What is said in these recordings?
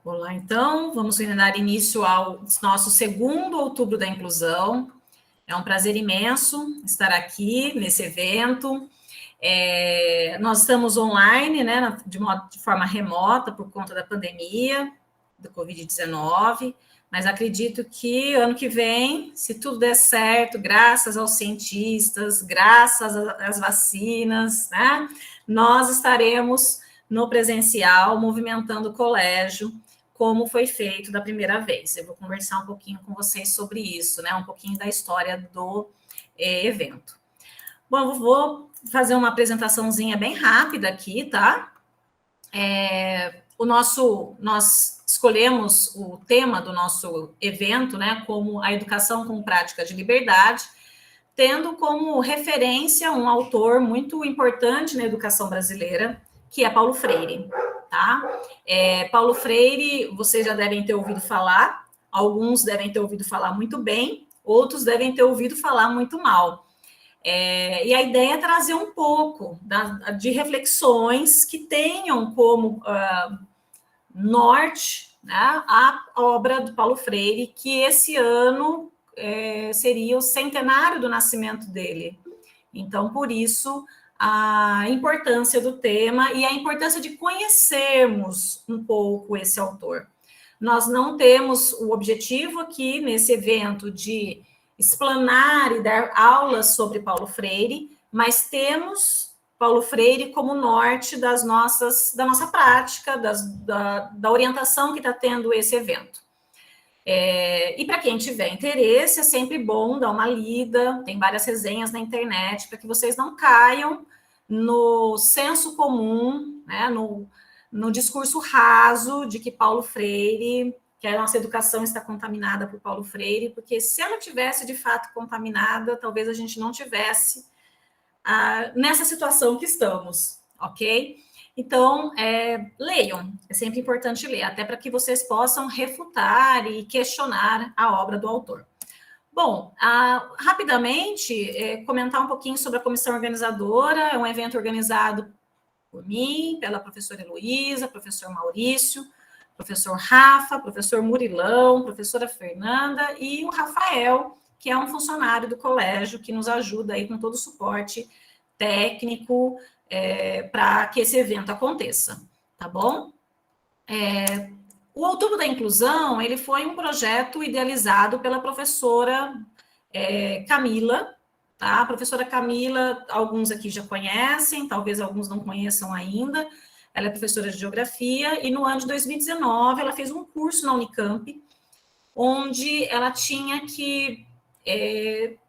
Olá, então, vamos dar início ao nosso segundo Outubro da Inclusão. É um prazer imenso estar aqui nesse evento. Nós estamos online, né, de forma remota por conta da pandemia do Covid-19, mas acredito que ano que vem, se tudo der certo, graças aos cientistas, graças às vacinas, né, nós estaremos no presencial, movimentando o colégio, como foi feito da primeira vez. Eu vou conversar um pouquinho com vocês sobre isso, né, um pouquinho da história do evento. Bom, eu vou fazer uma apresentaçãozinha bem rápida aqui, tá? Nós escolhemos o tema do nosso evento, né, como a educação com prática de liberdade, tendo como referência um autor muito importante na educação brasileira, que é Paulo Freire, tá? Paulo Freire, vocês já devem ter ouvido falar, alguns devem ter ouvido falar muito bem, outros devem ter ouvido falar muito mal. E a ideia é trazer um pouco de reflexões que tenham como norte, né, a obra do Paulo Freire, que esse ano seria o centenário do nascimento dele. Então, por isso, a importância do tema e a importância de conhecermos um pouco esse autor. Nós não temos o objetivo aqui, nesse evento, de explanar e dar aulas sobre Paulo Freire, mas temos Paulo Freire como norte da nossa prática, da orientação que está tendo esse evento. E para quem tiver interesse, é sempre bom dar uma lida, tem várias resenhas na internet, para que vocês não caiam no senso comum, né, no discurso raso de que Paulo Freire, que a nossa educação está contaminada por Paulo Freire, porque se ela tivesse de fato contaminada, talvez a gente não tivesse nessa situação que estamos, ok? Então, leiam, é sempre importante ler, até para que vocês possam refutar e questionar a obra do autor. Bom, rapidamente, comentar um pouquinho sobre a comissão organizadora. É um evento organizado por mim, pela professora Heloísa, professor Maurício, professor Rafa, professor Murilão, professora Fernanda e o Rafael, que é um funcionário do colégio que nos ajuda aí com todo o suporte técnico para que esse evento aconteça, tá bom? O Outubro da Inclusão, ele foi um projeto idealizado pela professora Camila, tá? A professora Camila, alguns aqui já conhecem, talvez alguns não conheçam ainda. Ela é professora de geografia e no ano de 2019 ela fez um curso na Unicamp, onde ela tinha que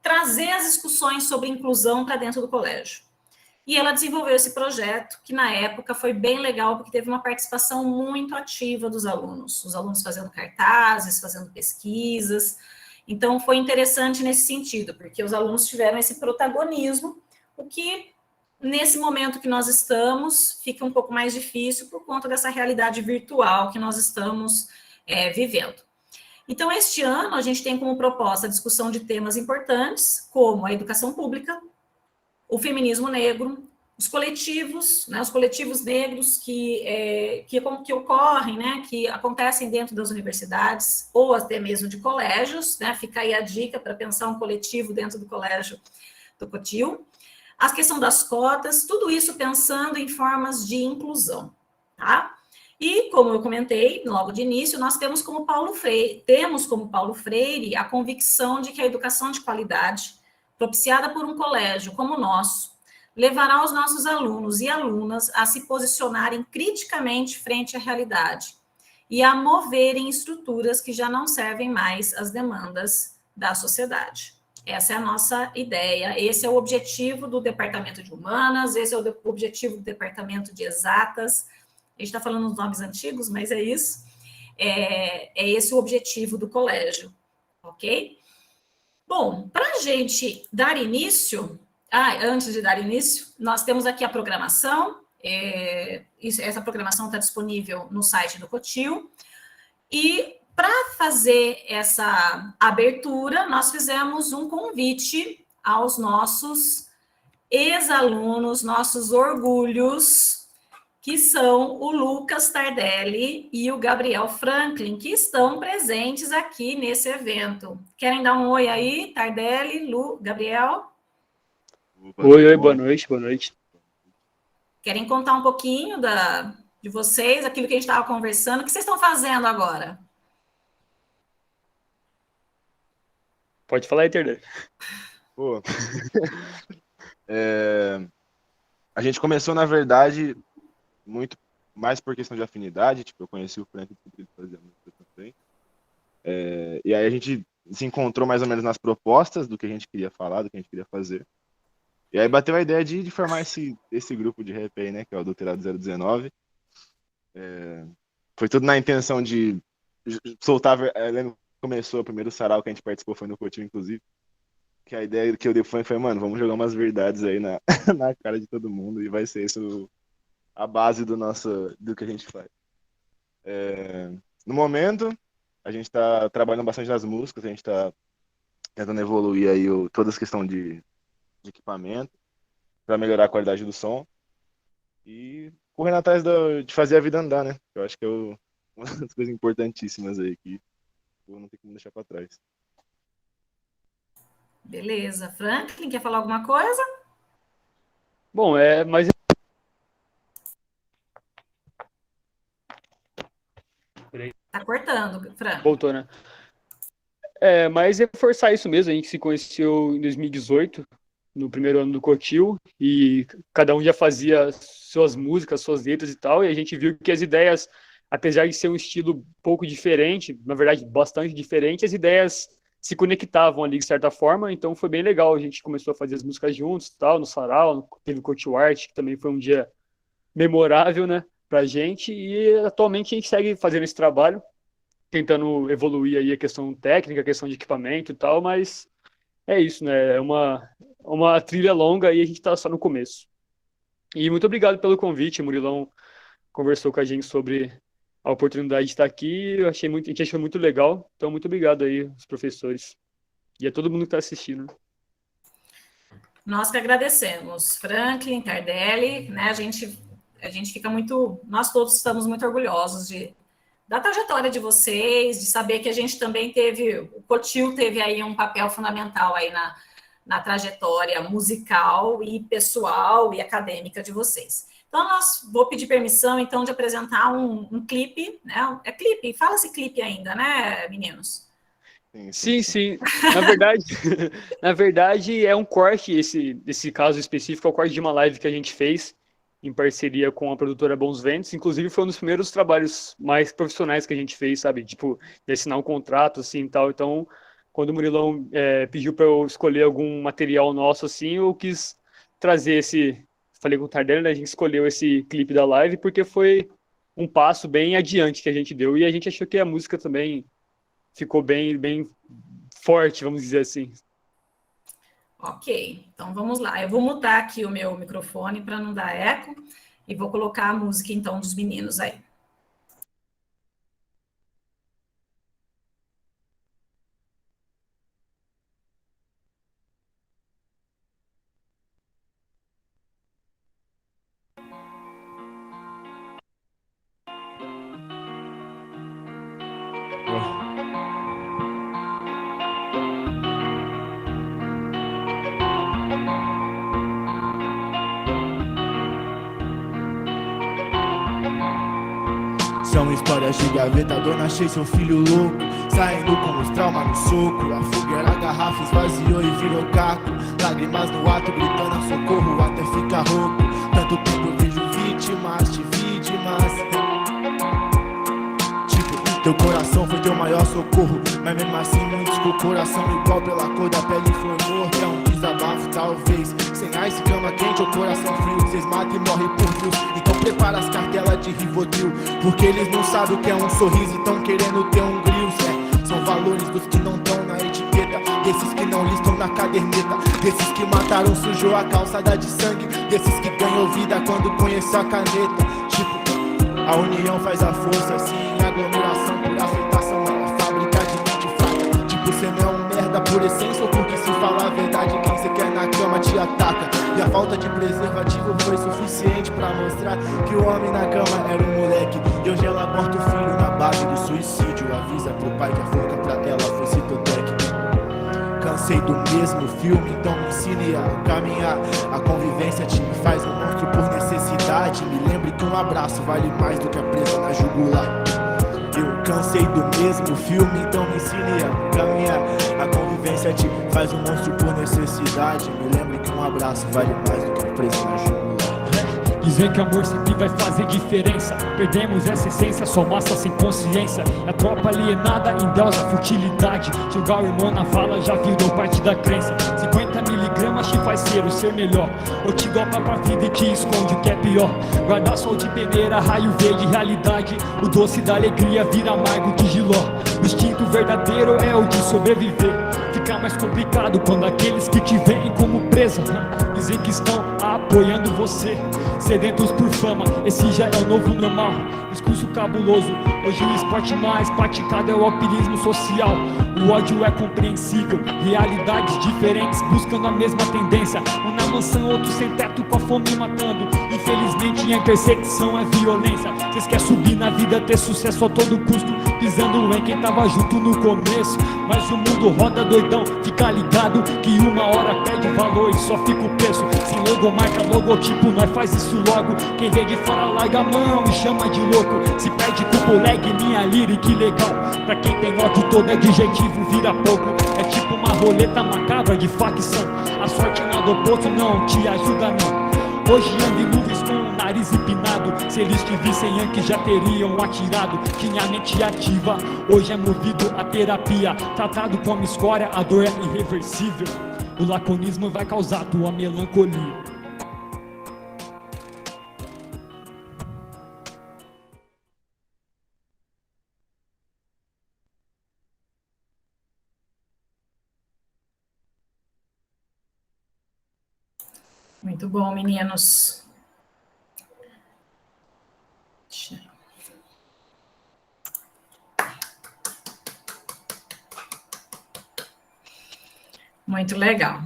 trazer as discussões sobre inclusão para dentro do colégio. E ela desenvolveu esse projeto, que na época foi bem legal, porque teve uma participação muito ativa dos alunos, os alunos fazendo cartazes, fazendo pesquisas. Então, foi interessante nesse sentido, porque os alunos tiveram esse protagonismo, o que, nesse momento que nós estamos, fica um pouco mais difícil por conta dessa realidade virtual que nós estamos vivendo. Então, este ano, a gente tem como proposta a discussão de temas importantes, como a educação pública, o feminismo negro, os coletivos, né, os coletivos negros que ocorrem, né, que acontecem dentro das universidades, ou até mesmo de colégios, né, fica aí a dica para pensar um coletivo dentro do colégio do Cotil, a questão das cotas, tudo isso pensando em formas de inclusão, tá? E, como eu comentei logo de início, nós temos como Paulo Freire a convicção de que a educação de qualidade, propiciada por um colégio como o nosso, levará os nossos alunos e alunas a se posicionarem criticamente frente à realidade e a moverem estruturas que já não servem mais às demandas da sociedade. Essa é a nossa ideia, esse é o objetivo do Departamento de Humanas, esse é o objetivo do Departamento de Exatas. A gente está falando dos nomes antigos, mas é isso. É esse o objetivo do colégio, ok? Bom, para a gente dar início, antes de dar início, nós temos aqui a programação. Essa programação está disponível no site do Cotil. E para fazer essa abertura, nós fizemos um convite aos nossos ex-alunos, nossos orgulhos, que são o Lucas Tardelli e o Gabriel Franklin, que estão presentes aqui nesse evento. Querem dar um oi aí, Tardelli, Gabriel? Oi, boa noite, boa noite. Querem contar um pouquinho de vocês, aquilo que a gente estava conversando? O que vocês estão fazendo agora? Pode falar aí, Tardelli. Pô, a gente começou, na verdade, muito mais por questão de afinidade. Tipo, eu conheci o Frank e ele fazia música também. E aí a gente se encontrou mais ou menos nas propostas do que a gente queria falar, do que a gente queria fazer. E aí bateu a ideia de formar esse grupo de rap aí, né, que é o Adulterado 019. Foi tudo na intenção de soltar. Lembro que começou o primeiro sarau que a gente participou, foi no Coutinho, inclusive. Que a ideia que eu dei foi, mano, vamos jogar umas verdades aí na cara de todo mundo e vai ser isso a base do que a gente faz. No momento, a gente tá trabalhando bastante nas músicas, a gente tá tentando evoluir aí toda essa questão de equipamento para melhorar a qualidade do som e correndo atrás de fazer a vida andar, né? Eu acho que é uma das coisas importantíssimas aí que eu não tenho como deixar para trás. Beleza. Franklin, quer falar alguma coisa? Bom, mas... Tá cortando, Franklin. Voltou, né? Mas reforçar isso mesmo, a gente se conheceu em 2018, no primeiro ano do Cotil, e cada um já fazia suas músicas, suas letras e tal, e a gente viu que as ideias, apesar de ser um estilo pouco diferente, na verdade bastante diferente, as ideias se conectavam ali de certa forma, então foi bem legal, a gente começou a fazer as músicas juntos e tal, no sarau, teve o Cotil Art, que também foi um dia memorável, né, pra gente, e atualmente a gente segue fazendo esse trabalho, tentando evoluir aí a questão técnica, a questão de equipamento e tal, mas é isso, né? É uma trilha longa e a gente está só no começo. E muito obrigado pelo convite, o Murilão conversou com a gente sobre a oportunidade de estar aqui, a gente achou muito legal, então muito obrigado aí, os professores, e a todo mundo que está assistindo. Nós que agradecemos, Franklin, Tardelli, né? A gente fica nós todos estamos muito orgulhosos da trajetória de vocês, de saber que a gente também o Cotil teve aí um papel fundamental aí na trajetória musical e pessoal e acadêmica de vocês. Então, vou pedir permissão, então, de apresentar um clipe, né? É clipe? Fala-se clipe ainda, né, meninos? Sim. Na verdade, é um corte, esse caso específico, é o corte de uma live que a gente fez em parceria com a produtora Bons Ventos. Inclusive, foi um dos primeiros trabalhos mais profissionais que a gente fez, sabe? Tipo, de assinar um contrato, assim, e tal. Então, quando o Murilão pediu para eu escolher algum material nosso, assim, eu quis trazer falei com o Tardelli, né? A gente escolheu esse clipe da live porque foi um passo bem adiante que a gente deu. E a gente achou que a música também ficou bem, bem forte, vamos dizer assim. Ok, então vamos lá. Eu vou mutar aqui o meu microfone para não dar eco e vou colocar a música, então, dos meninos aí. São histórias de gaveta, dona achei seu filho louco, saindo com os traumas no soco. A fogueira, a garrafa esvaziou e virou caco. Lágrimas no ato, gritando socorro até ficar rouco. Tanto tempo eu vejo vítimas de vítimas. Tipo, teu coração foi teu maior socorro, mas mesmo assim muitos com o coração igual pela cor da pele foi morto. É um desabafo talvez, sem ice, cama quente ou coração frio. Cês matam e morrem por views, então prepara as cartelas de Rivotril, porque eles não sabem o que é um sorriso e tão querendo ter um grill. São valores dos que não estão na etiqueta, desses que não listam na caderneta, desses que mataram, sujou a calçada de sangue, desses que ganhou vida quando conheceu a caneta. Tipo, a união faz a força, assim, aglomeração por aceitação, é fábrica de mente fraca. Tipo, cê não é um merda por essência ou porque se falar a verdade quem cê quer na na cama te ataca. E a falta de preservativo foi suficiente pra mostrar que o homem na cama era um moleque. E hoje ela aborta o filho na base do suicídio. Avisa pro pai que a forca pra ela foi Citotec. Cansei do mesmo filme, então me ensine a caminhar. A convivência te faz um monstro por necessidade. Me lembre que um abraço vale mais do que a presa na jugular. Eu cansei do mesmo filme, então me ensine a caminhar. A convivência te faz um monstro por necessidade. Me lembre que um abraço vale mais do que a presa na jugular. Dizem que amor sempre vai fazer diferença. Perdemos essa essência, só massa sem consciência. A tropa alienada endeusa a futilidade. Jogar o irmão na vala já virou parte da crença. 50 miligramas te faz ser o ser melhor. Ou te dopa pra vida e te esconde o que é pior. Guarda-sol de peneira, raio verde, realidade. O doce da alegria vira amargo de giló. O instinto verdadeiro é o de sobreviver. Fica mais complicado quando aqueles que te veem como presa dizem que estão apoiando você. Sedentos por fama, esse já é o novo normal. Discurso cabuloso, hoje o esporte mais praticado é o alpinismo social. O ódio é compreensível, realidades diferentes buscando a mesma tendência. Um na mansão, outro sem teto com a fome matando. Infelizmente a intersecção é violência. Vocês querem subir na vida, ter sucesso a todo custo, pisando em quem tava junto no começo. Mas o mundo roda doidão, fica ligado que uma hora perde valor e só fica o preço. Sem logomarca, logotipo, nós faz isso logo. Quem vem de fora larga a mão e chama de louco. Se perde com o leg, minha lyric legal. Pra quem tem ódio, todo adjetivo vira pouco. É tipo uma roleta macabra de facção. A sorte nada oposto não te ajuda não. Hoje ando em nuvens com o nariz empinado. Se eles te vissem antes já teriam atirado. Tinha a mente ativa, hoje é movido a terapia. Tratado como escória, a dor é irreversível. O laconismo vai causar tua melancolia. Muito bom, meninos. Muito legal.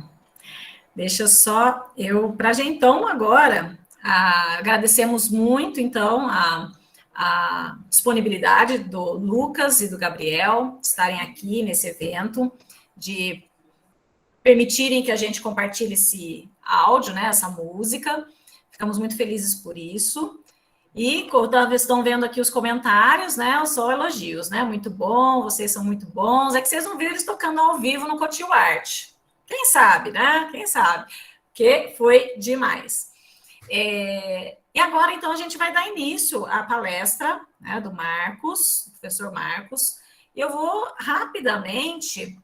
Deixa só eu, para a gente, então, agora, agradecemos muito, então, a disponibilidade do Lucas e do Gabriel estarem aqui nesse evento, de permitirem que a gente compartilhe esse áudio, né, essa música. Ficamos muito felizes por isso. E, como estão vendo aqui os comentários, né, só elogios, né, muito bom, vocês são muito bons. É que vocês não viram eles tocando ao vivo no Cotil Arte. Quem sabe, né? Quem sabe? Que foi demais. E agora, então, a gente vai dar início à palestra, né, do Marcos, professor Marcos. Eu vou rapidamente...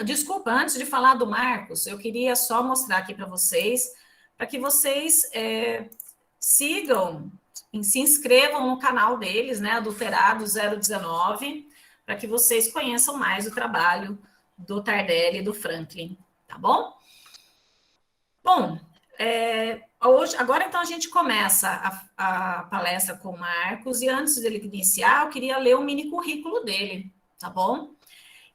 desculpa, antes de falar do Marcos, eu queria só mostrar aqui para que vocês sigam, se inscrevam no canal deles, né, Adulterado 019, para que vocês conheçam mais o trabalho do Tardelli e do Franklin, tá bom? Bom, agora então a gente começa a palestra com o Marcos, e antes dele iniciar, eu queria ler o mini currículo dele, tá bom?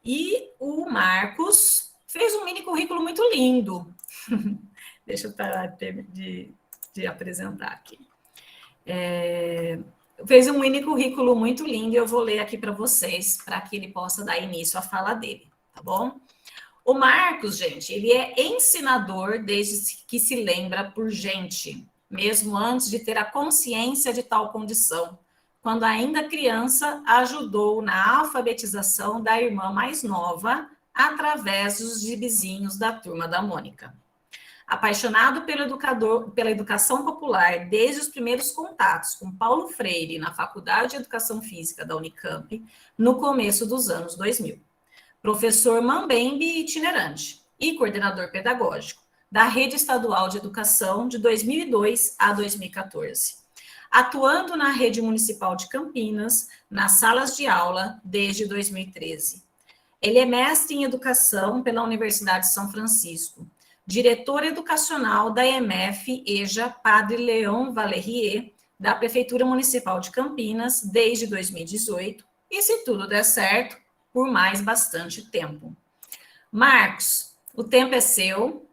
E o Marcos fez um mini currículo muito lindo. Deixa eu parar de apresentar aqui. Fez um mini currículo muito lindo e eu vou ler aqui para vocês, para que ele possa dar início à fala dele, tá bom? O Marcos, gente, ele é ensinador desde que se lembra por gente, mesmo antes de ter a consciência de tal condição. Quando ainda criança, ajudou na alfabetização da irmã mais nova, através dos gibizinhos da Turma da Mônica. Apaixonado pela educação popular desde os primeiros contatos com Paulo Freire na Faculdade de Educação Física da Unicamp, no começo dos anos 2000. Professor mambembe itinerante e coordenador pedagógico da Rede Estadual de Educação de 2002 a 2014. Atuando na Rede Municipal de Campinas, nas salas de aula, desde 2013. Ele é mestre em Educação pela Universidade de São Francisco, diretor educacional da EMF-EJA Padre Leon Valerier, da Prefeitura Municipal de Campinas, desde 2018, e, se tudo der certo, por mais bastante tempo. Marcos o tempo é seu.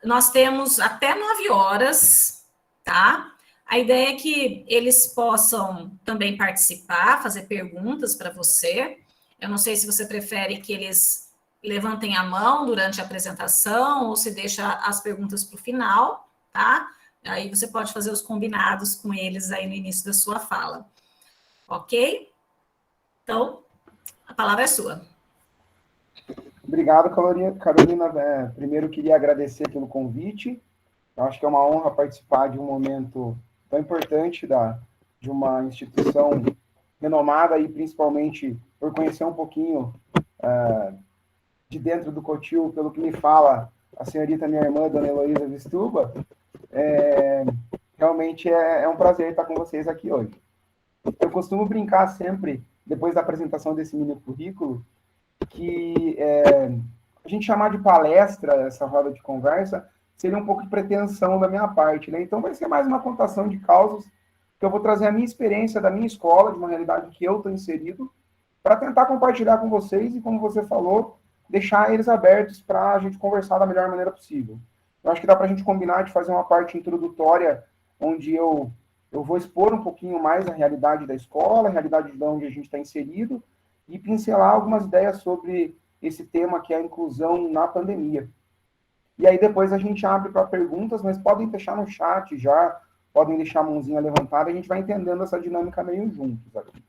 Nós temos até 9 horas, tá? A ideia é que eles possam também participar, fazer perguntas para você. Eu não sei se você prefere que eles levantem a mão durante a apresentação ou se deixa as perguntas para o final, tá? Aí você pode fazer os combinados com eles aí no início da sua fala. Ok? Então, a palavra é sua. Obrigado, Carolina. Primeiro, queria agradecer pelo convite. Eu acho que é uma honra participar de um momento tão importante de uma instituição renomada e principalmente por conhecer um pouquinho de dentro do COTIL, pelo que me fala a senhorita minha irmã, dona Heloísa Vistuba. Realmente é um prazer estar com vocês aqui hoje. Eu costumo brincar sempre, depois da apresentação desse mini currículo, que a gente chamar de palestra essa roda de conversa seria um pouco de pretensão da minha parte, né? Então vai ser mais uma contação de causas que eu vou trazer a minha experiência da minha escola, de uma realidade que eu estou inserido, para tentar compartilhar com vocês e, como você falou, deixar eles abertos para a gente conversar da melhor maneira possível. Eu acho que dá para a gente combinar de fazer uma parte introdutória onde eu vou expor um pouquinho mais a realidade da escola, a realidade de onde a gente está inserido, e pincelar algumas ideias sobre esse tema que é a inclusão na pandemia. E aí depois a gente abre para perguntas, mas podem deixar no chat já, podem deixar a mãozinha levantada, a gente vai entendendo essa dinâmica meio juntos aqui,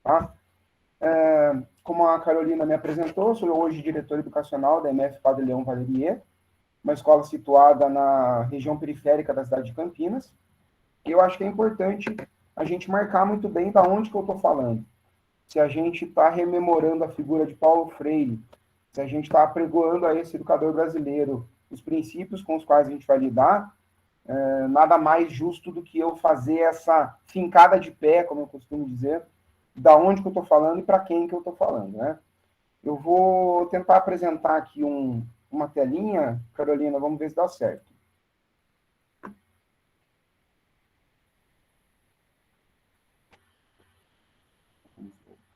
tá? Como a Carolina me apresentou, sou hoje diretor educacional da MF Padre Leão Valerier, uma escola situada na região periférica da cidade de Campinas. E eu acho que é importante a gente marcar muito bem da onde que eu estou falando. Se a gente está rememorando a figura de Paulo Freire, se a gente está apregoando a esse educador brasileiro os princípios com os quais a gente vai lidar, nada mais justo do que eu fazer essa fincada de pé, como eu costumo dizer, da onde que eu estou falando e para quem que eu estou falando, né? Eu vou tentar apresentar aqui uma telinha, Carolina, vamos ver se dá certo.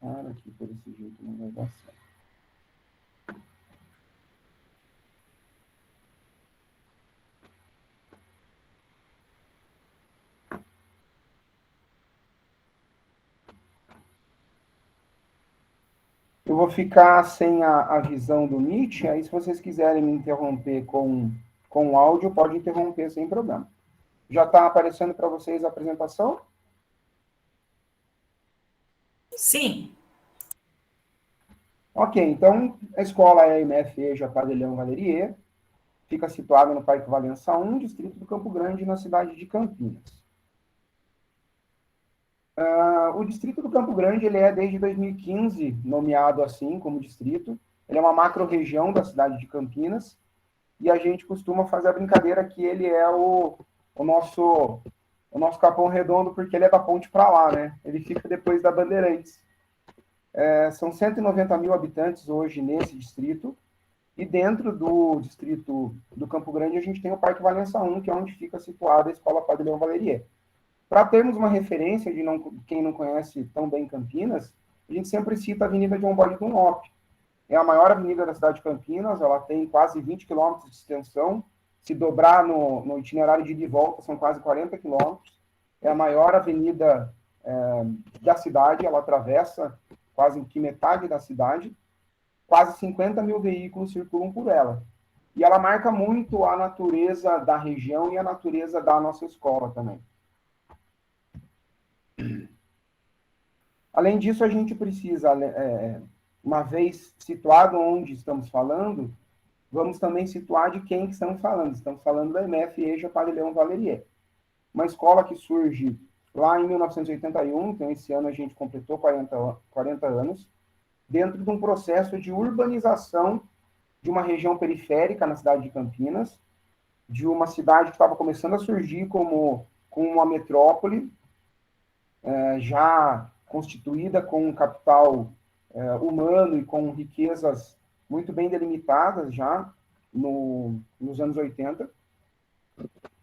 Cara, aqui por esse jeito não vai dar certo. Eu vou ficar sem a visão do Meet, aí se vocês quiserem me interromper com o áudio, pode interromper sem problema. Já está aparecendo para vocês a apresentação? Sim. Ok, então a escola é a MF EJA Padre Leão Valerier, fica situada no Parque Valença 1, distrito do Campo Grande, na cidade de Campinas. O distrito do Campo Grande ele é, desde 2015, nomeado assim como distrito. Ele é uma macro-região da cidade de Campinas, e a gente costuma fazer a brincadeira que ele é o nosso Capão Redondo, porque ele é da ponte para lá, né? Ele fica depois da Bandeirantes. São 190 mil habitantes hoje nesse distrito, e dentro do distrito do Campo Grande a gente tem o Parque Valença 1, que é onde fica situada a Escola Padre Leão Valerier. Para termos uma referência de quem não conhece tão bem Campinas, a gente sempre cita a Avenida João Borges Dunlop. É a maior avenida da cidade de Campinas, ela tem quase 20 quilômetros de extensão, se dobrar no itinerário de ida e volta são quase 40 quilômetros, é a maior avenida da cidade, ela atravessa quase que metade da cidade, quase 50 mil veículos circulam por ela. E ela marca muito a natureza da região e a natureza da nossa escola também. Além disso, a gente precisa, uma vez situado onde estamos falando, vamos também situar de quem que estamos falando. Estamos falando da MF EJA Padre Leão Valerier, uma escola que surge lá em 1981, então esse ano a gente completou 40 anos, dentro de um processo de urbanização de uma região periférica na cidade de Campinas, de uma cidade que estava começando a surgir como uma metrópole, já constituída com um capital humano e com riquezas muito bem delimitadas já nos anos 80.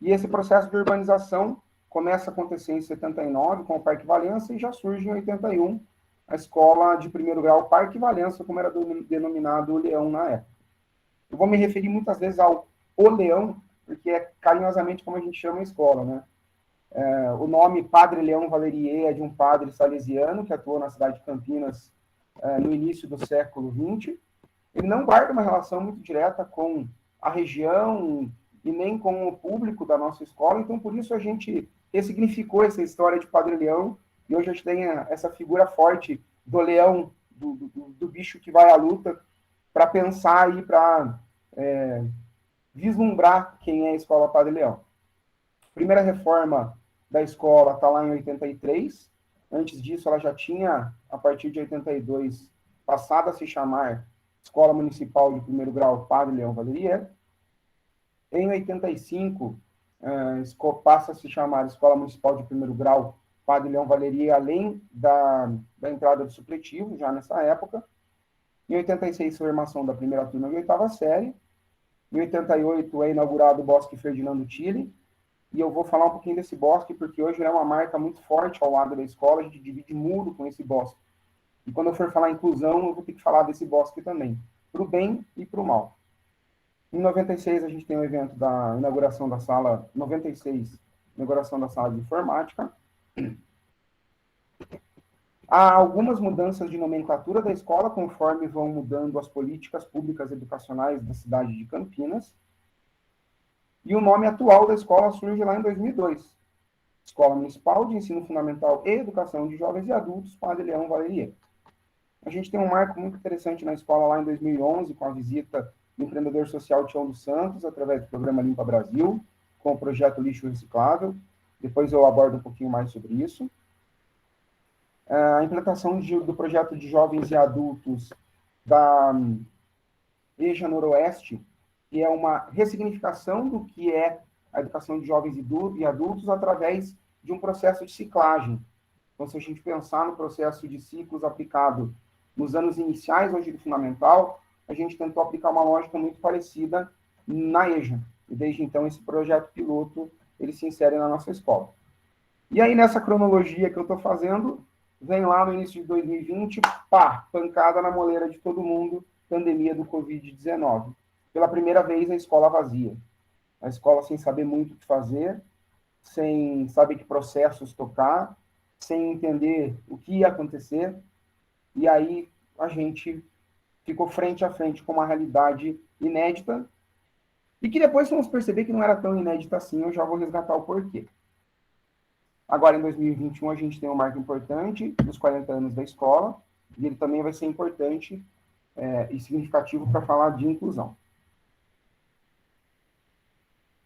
E esse processo de urbanização começa a acontecer em 79 com o Parque Valença e já surge em 81 a escola de primeiro grau Parque Valença, como era denominado o Leão na época. Eu vou me referir muitas vezes ao O Leão, porque é carinhosamente como a gente chama a escola, né? O nome Padre Leão Valerier é de um padre salesiano que atuou na cidade de Campinas no início do século XX. Ele não guarda uma relação muito direta com a região e nem com o público da nossa escola, então por isso a gente ressignificou essa história de Padre Leão, e hoje a gente tem essa figura forte do leão, do bicho que vai à luta, para pensar e para vislumbrar quem é a Escola Padre Leão. Primeira reforma da escola está lá em 83. Antes disso, ela já tinha, a partir de 82, passado a se chamar Escola Municipal de Primeiro Grau Padre Leão Valerier. Em 85, passa a se chamar Escola Municipal de Primeiro Grau Padre Leão Valerier, além da entrada do supletivo, já nessa época. Em 86, formação da primeira turma de oitava série. Em 88, é inaugurado o Bosque Ferdinando Tilly. E eu vou falar um pouquinho desse bosque, porque hoje é uma marca muito forte ao lado da escola, a gente divide muro com esse bosque. E quando eu for falar inclusão, eu vou ter que falar desse bosque também, para o bem e para o mal. Em 96, a gente tem o evento da inauguração da sala, 96, inauguração da sala de informática. Há algumas mudanças de nomenclatura da escola, conforme vão mudando as políticas públicas educacionais da cidade de Campinas. E o nome atual da escola surge lá em 2002. Escola Municipal de Ensino Fundamental e Educação de Jovens e Adultos, Padre Leão Valerier. A gente tem um marco muito interessante na escola lá em 2011, com a visita do empreendedor social Tião dos Santos, através do programa Limpa Brasil, com o projeto Lixo Reciclável. Depois eu abordo um pouquinho mais sobre isso. A implantação do projeto de jovens e adultos da EJA Noroeste, que é uma ressignificação do que é a educação de jovens e adultos através de um processo de ciclagem. Então, se a gente pensar no processo de ciclos aplicado nos anos iniciais, hoje do fundamental, a gente tentou aplicar uma lógica muito parecida na EJA. E desde então, esse projeto piloto, ele se insere na nossa escola. E aí, nessa cronologia que eu estou fazendo, vem lá no início de 2020, pá, pancada na moleira de todo mundo, pandemia do Covid-19. Pela primeira vez, a escola vazia. A escola sem saber muito o que fazer, sem saber que processos tocar, sem entender o que ia acontecer. E aí, a gente ficou frente a frente com uma realidade inédita, e que depois vamos perceber que não era tão inédita assim, eu já vou resgatar o porquê. Agora, em 2021, a gente tem um marco importante dos 40 anos da escola, e ele também vai ser importante e significativo para falar de inclusão.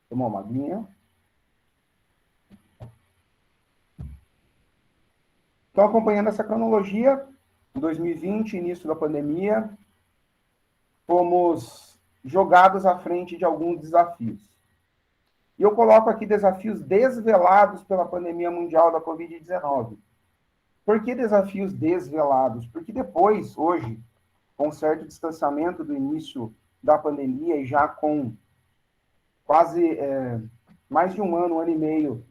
Tomar uma aguinha. Então, acompanhando essa cronologia, em 2020, início da pandemia, fomos jogados à frente de alguns desafios. E eu coloco aqui desafios desvelados pela pandemia mundial da Covid-19. Por que desafios desvelados? Porque depois, hoje, com um certo distanciamento do início da pandemia e já com quase mais de um ano e meio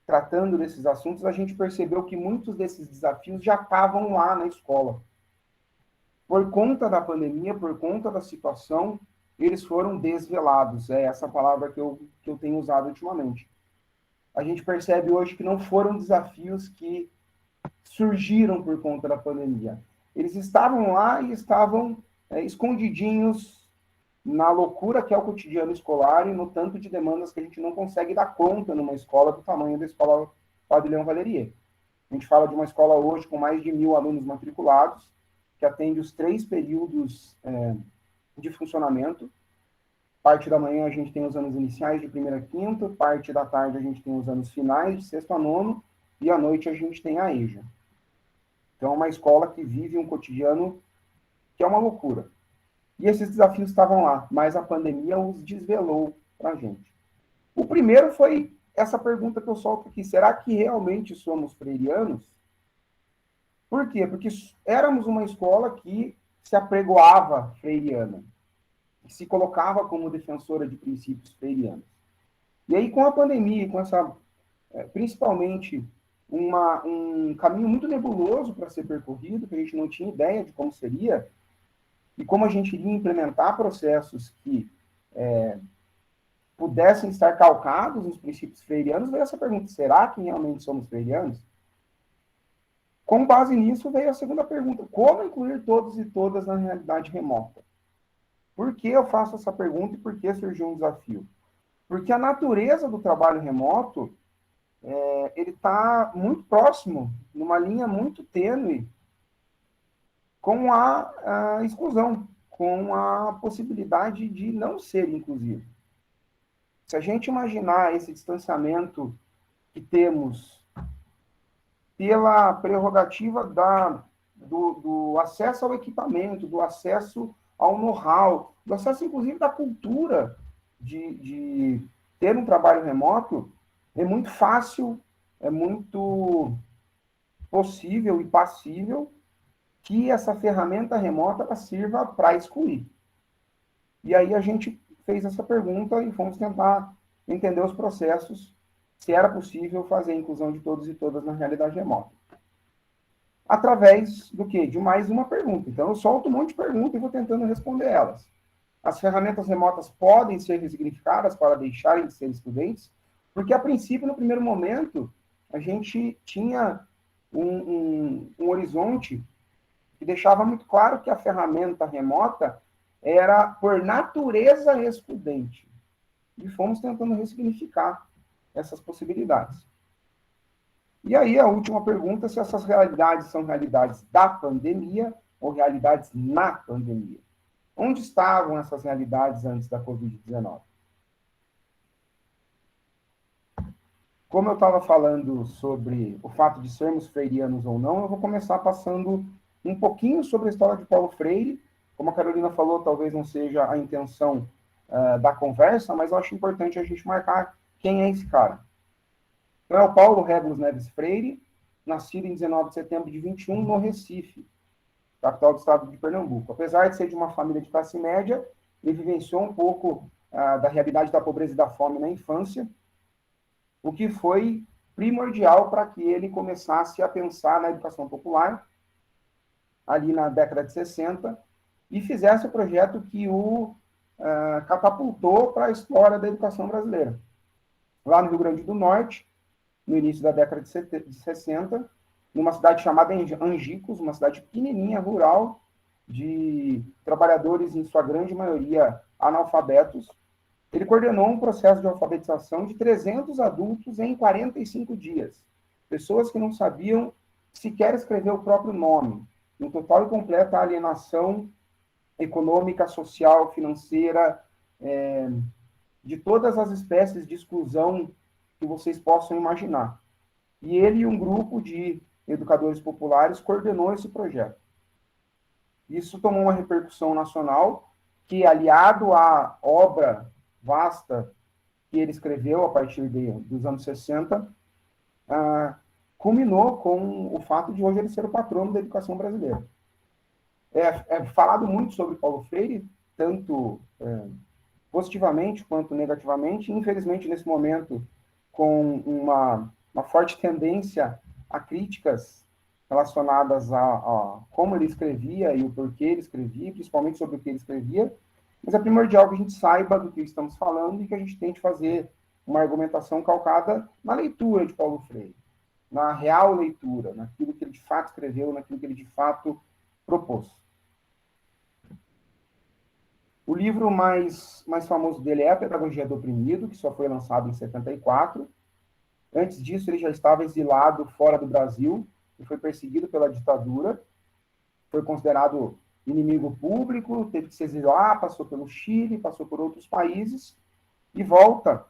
tratando desses assuntos, a gente percebeu que muitos desses desafios já estavam lá na escola. Por conta da pandemia, por conta da situação, eles foram desvelados. É essa palavra que eu tenho usado ultimamente. A gente percebe hoje que não foram desafios que surgiram por conta da pandemia. Eles estavam lá e estavam escondidinhos na loucura que é o cotidiano escolar e no tanto de demandas que a gente não consegue dar conta numa escola do tamanho da escola Padre Leão Valerier. A gente fala de uma escola hoje com mais de 1.000 alunos matriculados, que atende os 3 períodos de funcionamento. Parte da manhã a gente tem os anos iniciais de 1º a 5º, parte da tarde a gente tem os anos finais de 6º a 9º, e à noite a gente tem a EJA. Então é uma escola que vive um cotidiano que é uma loucura. E esses desafios estavam lá, mas a pandemia os desvelou para a gente. O primeiro foi essa pergunta que eu solto aqui: será que realmente somos freirianos? Por quê? Porque éramos uma escola que se apregoava freiriana, que se colocava como defensora de princípios freirianos. E aí, com a pandemia, com essa, principalmente, um caminho muito nebuloso para ser percorrido, que a gente não tinha ideia de como seria, e como a gente iria implementar processos que pudessem estar calcados nos princípios freirianos, veio essa pergunta: será que realmente somos freirianos? Com base nisso, veio a segunda pergunta: como incluir todos e todas na realidade remota? Por que eu faço essa pergunta e por que surgiu um desafio? Porque a natureza do trabalho remoto, ele está muito próximo, numa linha muito tênue, com a exclusão, com a possibilidade de não ser inclusivo. Se a gente imaginar esse distanciamento que temos pela prerrogativa do acesso ao equipamento, do acesso ao know-how, do acesso, inclusive, da cultura de ter um trabalho remoto, é muito fácil, é muito possível e passível que essa ferramenta remota ela sirva para excluir. E aí a gente fez essa pergunta e fomos tentar entender os processos, se era possível fazer a inclusão de todos e todas na realidade remota. Através do quê? De mais uma pergunta. Então, eu solto um monte de perguntas e vou tentando responder elas. As ferramentas remotas podem ser resignificadas para deixarem de ser excludentes? Porque, a princípio, no primeiro momento, a gente tinha um horizonte que deixava muito claro que a ferramenta remota era, por natureza, excludente. E fomos tentando ressignificar essas possibilidades. E aí, a última pergunta: se essas realidades são realidades da pandemia ou realidades na pandemia. Onde estavam essas realidades antes da Covid-19? Como eu estava falando sobre o fato de sermos freirianos ou não, eu vou começar passando um pouquinho sobre a história de Paulo Freire. Como a Carolina falou, talvez não seja a intenção da conversa, mas eu acho importante a gente marcar quem é esse cara. Então, é o Paulo Regulus Neves Freire, nascido em 19 de setembro de 21, no Recife, capital do estado de Pernambuco. Apesar de ser de uma família de classe média, ele vivenciou um pouco da realidade da pobreza e da fome na infância, o que foi primordial para que ele começasse a pensar na educação popular, ali na década de 60, e fizesse o projeto que o catapultou para a história da educação brasileira. Lá no Rio Grande do Norte, no início da década de 60, numa cidade chamada Angicos, uma cidade pequenininha, rural, de trabalhadores, em sua grande maioria, analfabetos. Ele coordenou um processo de alfabetização de 300 adultos em 45 dias. Pessoas que não sabiam sequer escrever o próprio nome, em total e completa alienação econômica, social, financeira, de todas as espécies de exclusão que vocês possam imaginar. E ele e um grupo de educadores populares coordenou esse projeto. Isso tomou uma repercussão nacional que, aliado à obra vasta que ele escreveu a partir dos anos 60, culminou com o fato de hoje ele ser o patrono da educação brasileira. É falado muito sobre Paulo Freire, tanto positivamente quanto negativamente. Infelizmente, nesse momento, com uma forte tendência a críticas relacionadas a como ele escrevia e o porquê ele escrevia, principalmente sobre o que ele escrevia, mas é primordial que a gente saiba do que estamos falando e que a gente tente fazer uma argumentação calcada na leitura de Paulo Freire, na real leitura, naquilo que ele de fato escreveu, naquilo que ele de fato propôs. O livro mais famoso dele é A Pedagogia do Oprimido, que só foi lançado em 74. Antes disso, ele já estava exilado fora do Brasil e foi perseguido pela ditadura. Foi considerado inimigo público, teve que se exilar, passou pelo Chile, passou por outros países e volta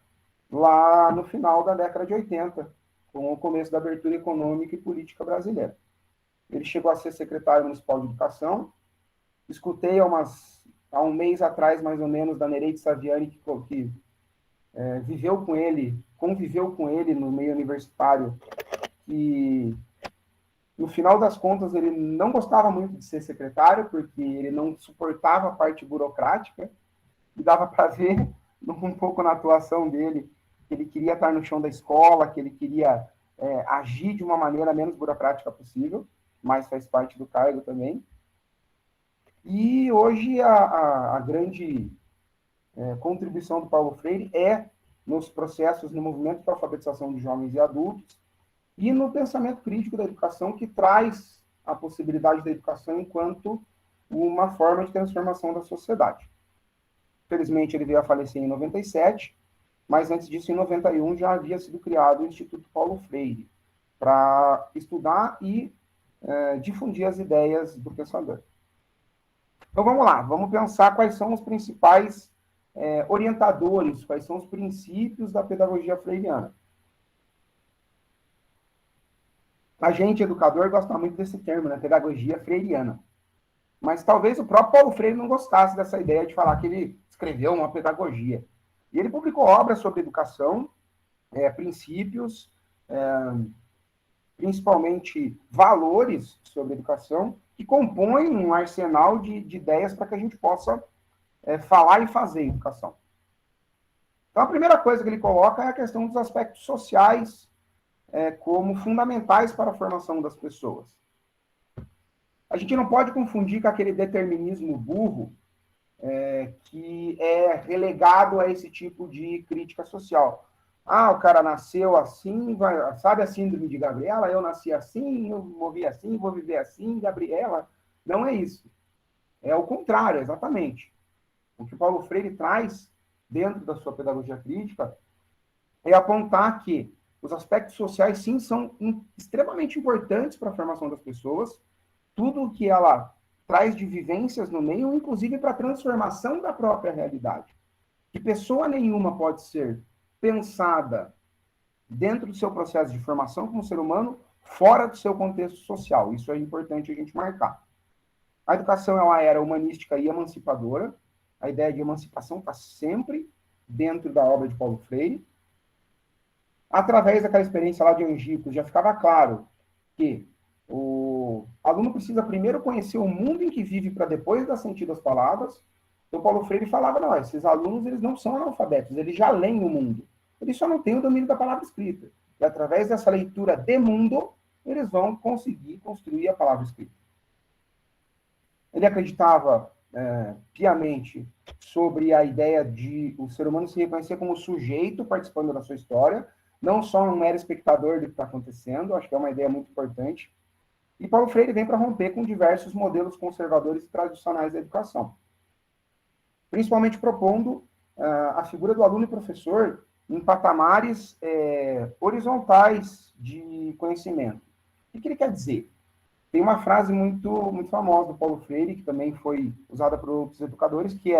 lá no final da década de 80, com o começo da abertura econômica e política brasileira. Ele chegou a ser secretário municipal de educação. Escutei há um mês atrás, mais ou menos, da Nereide Saviani, que conviveu com ele no meio universitário, e no final das contas ele não gostava muito de ser secretário, porque ele não suportava a parte burocrática, e dava para ver um pouco na atuação dele que ele queria estar no chão da escola, que ele queria agir de uma maneira menos burocrática possível, mas faz parte do cargo também. E hoje a grande contribuição do Paulo Freire é nos processos, no movimento de alfabetização de jovens e adultos, e no pensamento crítico da educação, que traz a possibilidade da educação enquanto uma forma de transformação da sociedade. Felizmente, ele veio a falecer em 97, mas antes disso, em 91, já havia sido criado o Instituto Paulo Freire, para estudar e difundir as ideias do pensador. Então, vamos lá, vamos pensar quais são os principais orientadores, quais são os princípios da pedagogia freiriana. A gente, educador, gosta muito desse termo, né? Pedagogia freiriana. Mas talvez o próprio Paulo Freire não gostasse dessa ideia de falar que ele escreveu uma pedagogia. E ele publicou obras sobre educação, princípios, principalmente valores sobre educação, que compõem um arsenal de ideias para que a gente possa falar e fazer educação. Então, a primeira coisa que ele coloca é a questão dos aspectos sociais como fundamentais para a formação das pessoas. A gente não pode confundir com aquele determinismo burro que é relegado a esse tipo de crítica social. Ah, o cara nasceu assim, sabe a síndrome de Gabriela? Eu nasci assim, eu morri assim, vou viver assim, Gabriela. Não é isso. É o contrário, exatamente. O que Paulo Freire traz dentro da sua pedagogia crítica é apontar que os aspectos sociais, sim, são extremamente importantes para a formação das pessoas, tudo o que ela traz de vivências no meio, inclusive para a transformação da própria realidade. Que pessoa nenhuma pode ser pensada dentro do seu processo de formação como ser humano, fora do seu contexto social. Isso é importante a gente marcar. A educação ela era humanística e emancipadora. A ideia de emancipação está sempre dentro da obra de Paulo Freire. Através daquela experiência lá de Angicos, já ficava claro que o aluno precisa primeiro conhecer o mundo em que vive para depois dar sentido às palavras. Então, Paulo Freire falava, não, esses alunos eles não são analfabetos, eles já leem o mundo. Eles só não têm o domínio da palavra escrita. E através dessa leitura de mundo, eles vão conseguir construir a palavra escrita. Ele acreditava piamente sobre a ideia de o ser humano se reconhecer como sujeito participando da sua história, não só um mero espectador do que está acontecendo, acho que é uma ideia muito importante. E Paulo Freire vem para romper com diversos modelos conservadores e tradicionais da educação, principalmente propondo a figura do aluno e professor em patamares horizontais de conhecimento. O que ele quer dizer? Tem uma frase muito, muito famosa do Paulo Freire, que também foi usada por outros educadores, que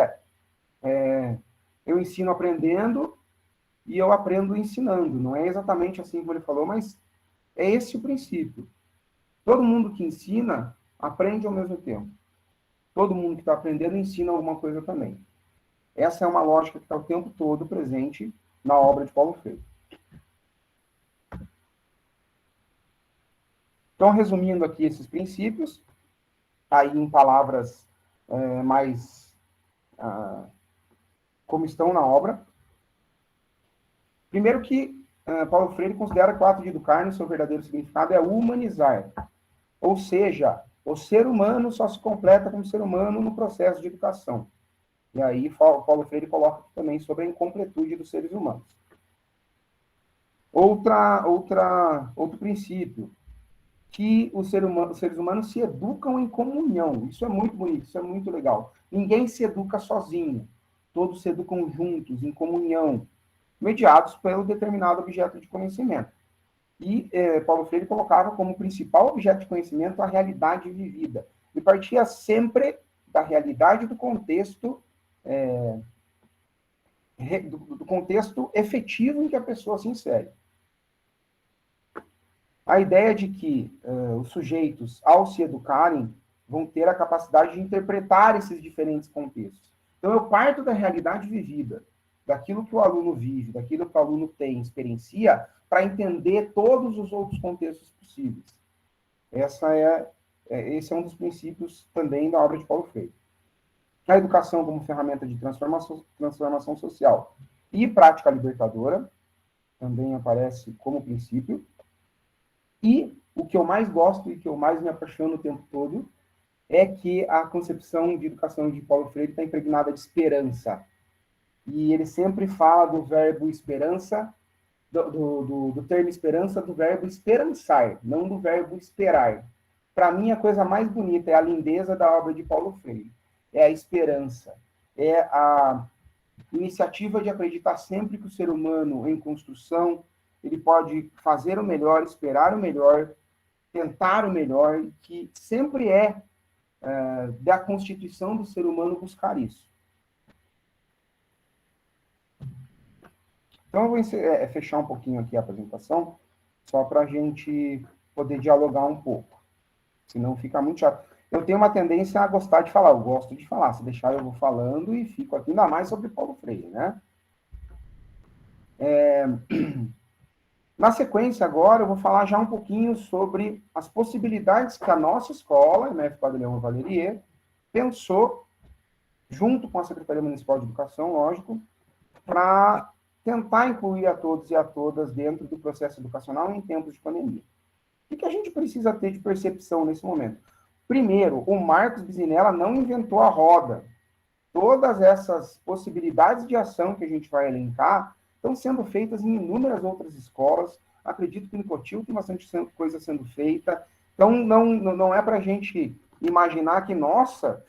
eu ensino aprendendo e eu aprendo ensinando. Não é exatamente assim como ele falou, mas é esse o princípio. Todo mundo que ensina, aprende ao mesmo tempo. Todo mundo que está aprendendo, ensina alguma coisa também. Essa é uma lógica que está o tempo todo presente na obra de Paulo Freire. Então, resumindo aqui esses princípios, aí em palavras mais como estão na obra. Primeiro que Paulo Freire considera que o ato de educar, no seu verdadeiro significado, é humanizar. Ou seja, o ser humano só se completa como ser humano no processo de educação. E aí Paulo Freire coloca também sobre a incompletude dos seres humanos. Outro princípio, que os seres humanos se educam em comunhão. Isso é muito bonito, isso é muito legal. Ninguém se educa sozinho. Todos se educam juntos, em comunhão, mediados pelo determinado objeto de conhecimento. E Paulo Freire colocava como principal objeto de conhecimento a realidade vivida. E partia sempre da realidade do contexto, do contexto efetivo em que a pessoa se insere. A ideia de que os sujeitos, ao se educarem, vão ter a capacidade de interpretar esses diferentes contextos. Então, eu parto da realidade vivida, daquilo que o aluno vive, daquilo que o aluno tem, experiencia, para entender todos os outros contextos possíveis. Esse é um dos princípios também da obra de Paulo Freire. A educação como ferramenta de transformação social e prática libertadora também aparece como princípio. E o que eu mais gosto e que eu mais me apaixono o tempo todo é que a concepção de educação de Paulo Freire está impregnada de esperança. E ele sempre fala do verbo esperança, do termo esperança, do verbo esperançar, não do verbo esperar. Para mim, a coisa mais bonita é a lindeza da obra de Paulo Freire. É a esperança. É a iniciativa de acreditar sempre que o ser humano, em construção, ele pode fazer o melhor, esperar o melhor, tentar o melhor, que sempre é da constituição do ser humano buscar isso. Então, eu vou fechar um pouquinho aqui a apresentação, só para a gente poder dialogar um pouco. Senão fica muito chato. Eu tenho uma tendência a gostar de falar, eu gosto de falar. Se deixar, eu vou falando e fico aqui ainda mais sobre Paulo Freire, né? Na sequência, agora, eu vou falar já um pouquinho sobre as possibilidades que a nossa escola, a MF Padre Leão Valerier, pensou, junto com a Secretaria Municipal de Educação, lógico, para tentar incluir a todos e a todas dentro do processo educacional em tempos de pandemia. O que a gente precisa ter de percepção nesse momento? Primeiro, o Marcos Bisinella não inventou a roda. Todas essas possibilidades de ação que a gente vai elencar estão sendo feitas em inúmeras outras escolas. Acredito que no Cotil tem bastante coisa sendo feita. Então, não é para a gente imaginar que, nossa,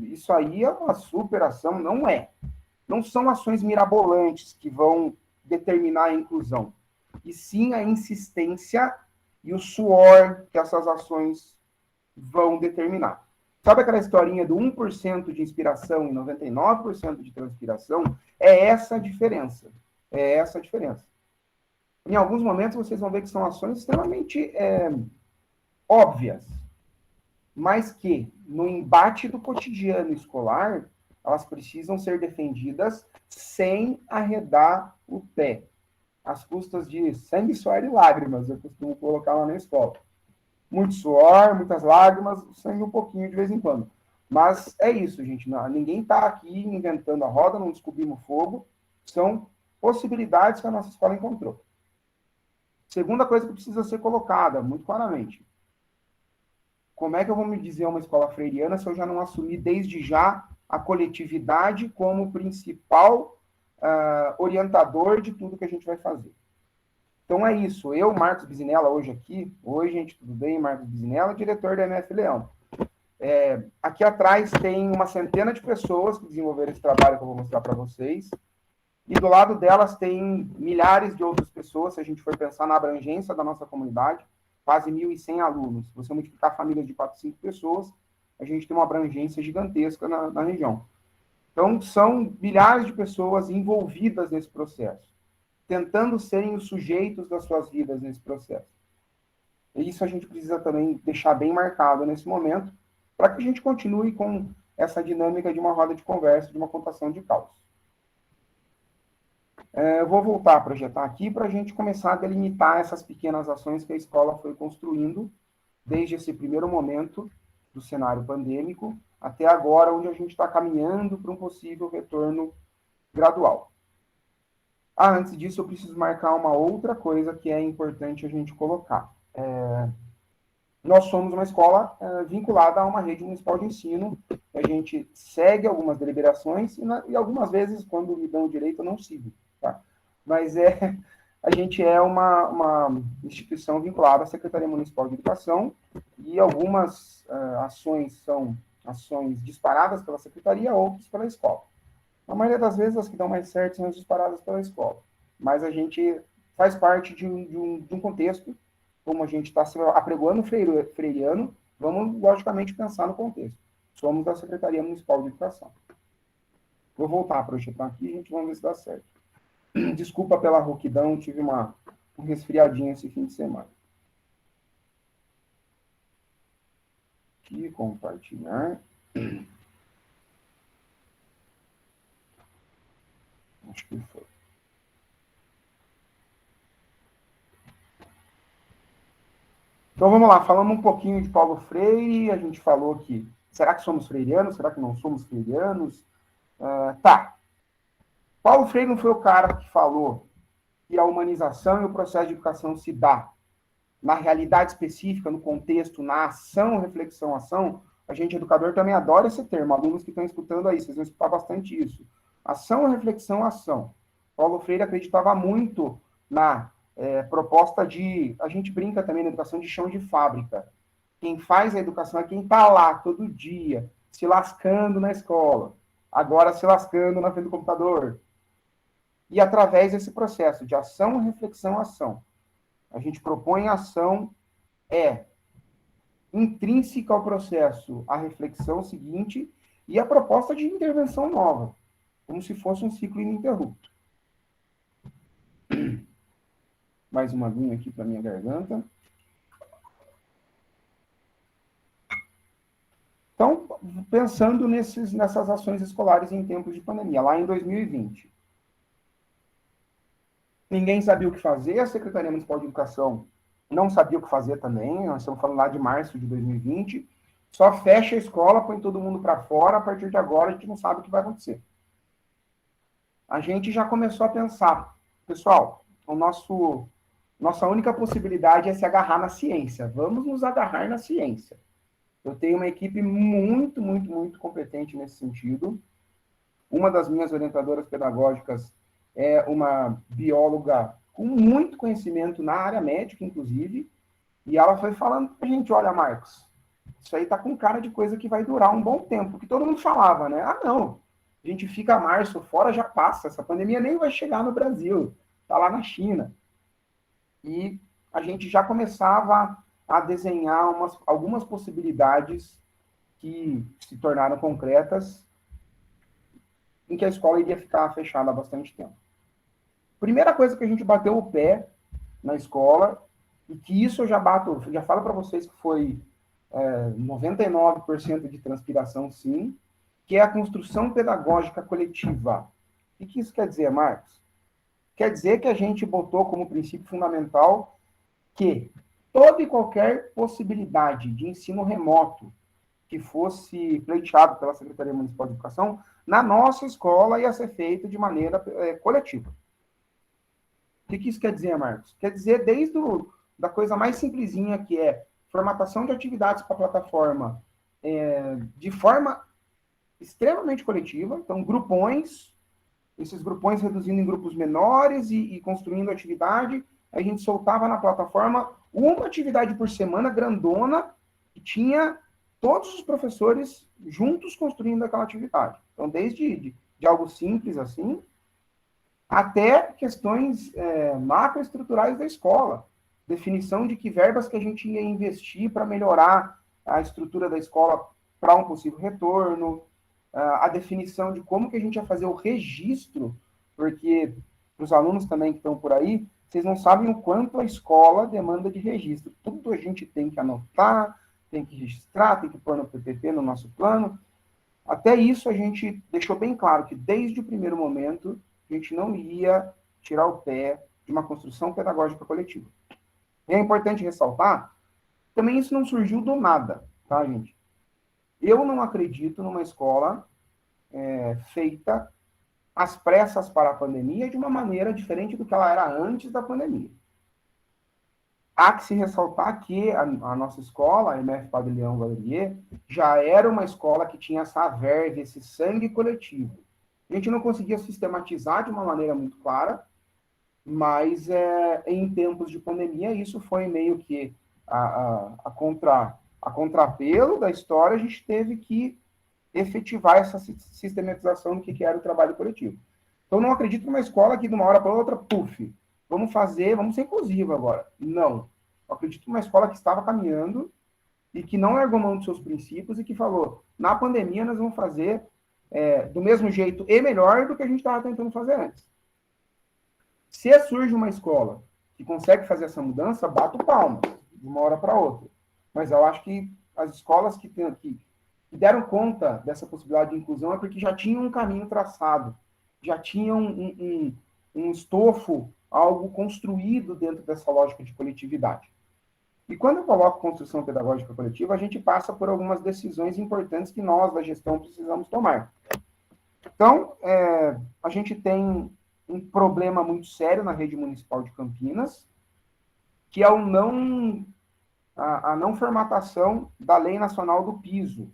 isso aí é uma superação. Não é. Não são ações mirabolantes que vão determinar a inclusão, e sim a insistência e o suor que essas ações vão determinar. Sabe aquela historinha do 1% de inspiração e 99% de transpiração? É essa a diferença. É essa a diferença. Em alguns momentos, vocês vão ver que são ações extremamente óbvias, mas que, no embate do cotidiano escolar, elas precisam ser defendidas sem arredar o pé, às custas de sangue, suor e lágrimas, eu costumo colocar lá na escola. Muito suor, muitas lágrimas, sangue um pouquinho de vez em quando. Mas é isso, gente. Ninguém está aqui inventando a roda, não descobrimos fogo. São possibilidades que a nossa escola encontrou. Segunda coisa que precisa ser colocada, muito claramente. Como é que eu vou me dizer uma escola freiriana se eu já não assumir desde já a coletividade como principal orientador de tudo que a gente vai fazer? Então é isso. Eu, Marcos Bisinella, hoje aqui. Oi, gente, tudo bem? Marcos Bisinella, diretor da MF Leão. Aqui atrás tem uma centena de pessoas que desenvolveram esse trabalho que eu vou mostrar para vocês. E do lado delas tem milhares de outras pessoas, se a gente for pensar na abrangência da nossa comunidade, quase 1.100 alunos. Se você multiplicar famílias de 4, 5 pessoas, a gente tem uma abrangência gigantesca na região. Então, são milhares de pessoas envolvidas nesse processo, tentando serem os sujeitos das suas vidas nesse processo. E isso a gente precisa também deixar bem marcado nesse momento, para que a gente continue com essa dinâmica de uma roda de conversa, de uma contação de caos. Eu vou voltar a projetar aqui para a gente começar a delimitar essas pequenas ações que a escola foi construindo desde esse primeiro momento do cenário pandêmico até agora, onde a gente está caminhando para um possível retorno gradual. Antes disso, eu preciso marcar uma outra coisa que é importante a gente colocar. Nós somos uma escola vinculada a uma rede municipal de ensino. A gente segue algumas deliberações e algumas vezes, quando me dão o direito, eu não sigo. Tá? Mas a gente é uma instituição vinculada à Secretaria Municipal de Educação e algumas ações são ações disparadas pela Secretaria, outras pela escola. A maioria das vezes, as que dão mais certo são as disparadas pela escola. Mas a gente faz parte de um contexto, como a gente está se apregoando freiriano, vamos, logicamente, pensar no contexto. Somos da Secretaria Municipal de Educação. Vou voltar a projetar aqui e a gente vai ver se dá certo. Desculpa pela rouquidão, tive um resfriadinho esse fim de semana. Aqui, compartilhar. Acho que foi. Então vamos lá, falamos um pouquinho de Paulo Freire, a gente falou que, será que somos freirianos? Será que não somos freirianos? Tá. Paulo Freire não foi o cara que falou que a humanização e o processo de educação se dá na realidade específica, no contexto, na ação, reflexão, ação. a gente, educador, também adora esse termo. Alunos que estão escutando aí, vocês vão escutar bastante isso. Ação, reflexão, ação. Paulo Freire acreditava muito na proposta de... A gente brinca também na educação de chão de fábrica. Quem faz a educação é quem está lá todo dia, se lascando na escola, agora se lascando na frente do computador. E através desse processo de ação, reflexão, ação. A gente propõe ação, intrínseca ao processo a reflexão seguinte e a proposta de intervenção nova, como se fosse um ciclo ininterrupto. Mais uma aguinha aqui para minha garganta. Então, pensando nessas ações escolares em tempos de pandemia, lá em 2020. Ninguém sabia o que fazer, a Secretaria Municipal de Educação não sabia o que fazer também, nós estamos falando lá de março de 2020, só fecha a escola, põe todo mundo para fora, a partir de agora a gente não sabe o que vai acontecer. A gente já começou a pensar, pessoal, nossa única possibilidade é se agarrar na ciência, vamos nos agarrar na ciência. Eu tenho uma equipe muito, muito, muito competente nesse sentido. Uma das minhas orientadoras pedagógicas é uma bióloga com muito conhecimento na área médica, inclusive, e ela foi falando pra gente, olha, Marcos, isso aí tá com cara de coisa que vai durar um bom tempo, porque todo mundo falava, né? Ah, não, a gente fica março fora, já passa, essa pandemia nem vai chegar no Brasil, tá lá na China. E a gente já começava a desenhar algumas possibilidades que se tornaram concretas, em que a escola iria ficar fechada há bastante tempo. Primeira coisa que a gente bateu o pé na escola, e que isso eu já falo para vocês que foi 99% de transpiração, sim, que é a construção pedagógica coletiva. O que isso quer dizer, Marcos? Quer dizer que a gente botou como princípio fundamental que toda e qualquer possibilidade de ensino remoto que fosse pleiteado pela Secretaria Municipal de Educação, na nossa escola ia ser feito de maneira coletiva. O que isso quer dizer, Marcos? Quer dizer desde da coisa mais simplesinha, que é formatação de atividades para a plataforma de forma extremamente coletiva, então grupões, esses grupões reduzindo em grupos menores e construindo atividade, a gente soltava na plataforma uma atividade por semana, grandona, que tinha todos os professores juntos construindo aquela atividade. Então, desde de algo simples assim, até questões macroestruturais da escola. Definição de que verbas que a gente ia investir para melhorar a estrutura da escola para um possível retorno, a definição de como que a gente ia fazer o registro, porque os alunos também que estão por aí, vocês não sabem o quanto a escola demanda de registro. Tudo a gente tem que anotar, tem que registrar, tem que pôr no PPT, no nosso plano. Até isso a gente deixou bem claro que desde o primeiro momento a gente não ia tirar o pé de uma construção pedagógica coletiva. E é importante ressaltar, também isso não surgiu do nada, tá, gente? Eu não acredito numa escola feita às pressas para a pandemia de uma maneira diferente do que ela era antes da pandemia. Há que se ressaltar que a nossa escola, a MF Padre Leão Valerier, já era uma escola que tinha essa verve, esse sangue coletivo. A gente não conseguia sistematizar de uma maneira muito clara, mas em tempos de pandemia, isso foi meio que a contrapelo da história, a gente teve que efetivar essa sistematização do que era o trabalho coletivo. Então, não acredito numa escola que de uma hora para outra, puf, vamos ser inclusivo agora. Não. Eu acredito numa escola que estava caminhando e que não largou mão dos seus princípios e que falou, na pandemia nós vamos fazer do mesmo jeito e melhor do que a gente estava tentando fazer antes. Se surge uma escola que consegue fazer essa mudança, bato palmas de uma hora para outra. Mas eu acho que as escolas que deram conta dessa possibilidade de inclusão é porque já tinham um caminho traçado, já tinham um estofo, algo construído dentro dessa lógica de coletividade. E quando eu coloco construção pedagógica coletiva, a gente passa por algumas decisões importantes que nós, da gestão, precisamos tomar. Então, a gente tem um problema muito sério na rede municipal de Campinas, que é a não formatação da Lei Nacional do Piso,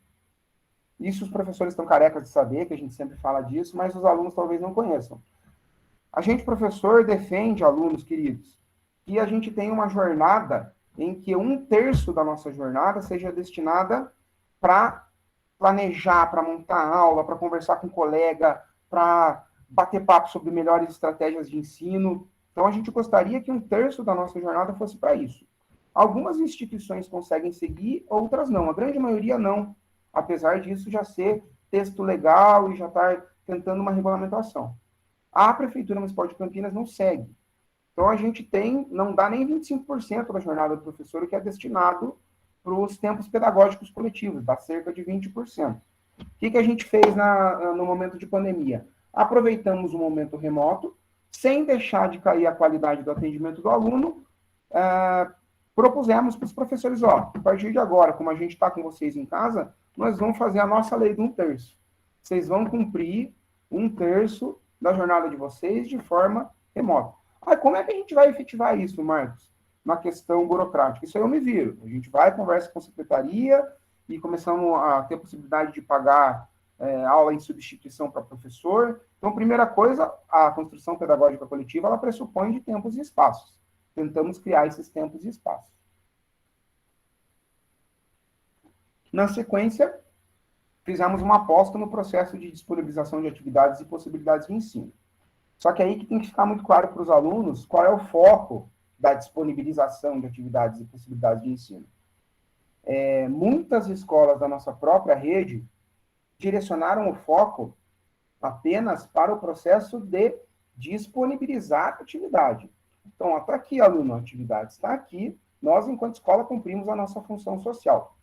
Isso os professores estão carecas de saber, que a gente sempre fala disso, mas os alunos talvez não conheçam. A gente, professor, defende, alunos queridos, que a gente tenha uma jornada em que 1/3 da nossa jornada seja destinada para planejar, para montar aula, para conversar com colega, para bater papo sobre melhores estratégias de ensino. Então, a gente gostaria que 1/3 da nossa jornada fosse para isso. Algumas instituições conseguem seguir, outras não. A grande maioria não. Apesar disso já ser texto legal e já estar tentando uma regulamentação. A Prefeitura Municipal de Campinas não segue. Então, a gente tem, não dá nem 25% da jornada do professor, que é destinado para os tempos pedagógicos coletivos, dá cerca de 20%. O que a gente fez no momento de pandemia? Aproveitamos o momento remoto, sem deixar de cair a qualidade do atendimento do aluno, propusemos para os professores, a partir de agora, como a gente está com vocês em casa, nós vamos fazer a nossa lei do 1/3. Vocês vão cumprir 1/3 da jornada de vocês de forma remota. Como é que a gente vai efetivar isso, Marcos? Na questão burocrática. Isso aí eu me viro. A gente vai, conversa com a secretaria e começamos a ter a possibilidade de pagar aula em substituição para professor. Então, primeira coisa, a construção pedagógica coletiva, ela pressupõe de tempos e espaços. Tentamos criar esses tempos e espaços. Na sequência, fizemos uma aposta no processo de disponibilização de atividades e possibilidades de ensino. Só que aí que tem que ficar muito claro para os alunos qual é o foco da disponibilização de atividades e possibilidades de ensino. Muitas escolas da nossa própria rede direcionaram o foco apenas para o processo de disponibilizar a atividade. Então, está aqui, aluno, a atividade está aqui, nós, enquanto escola, cumprimos a nossa função social.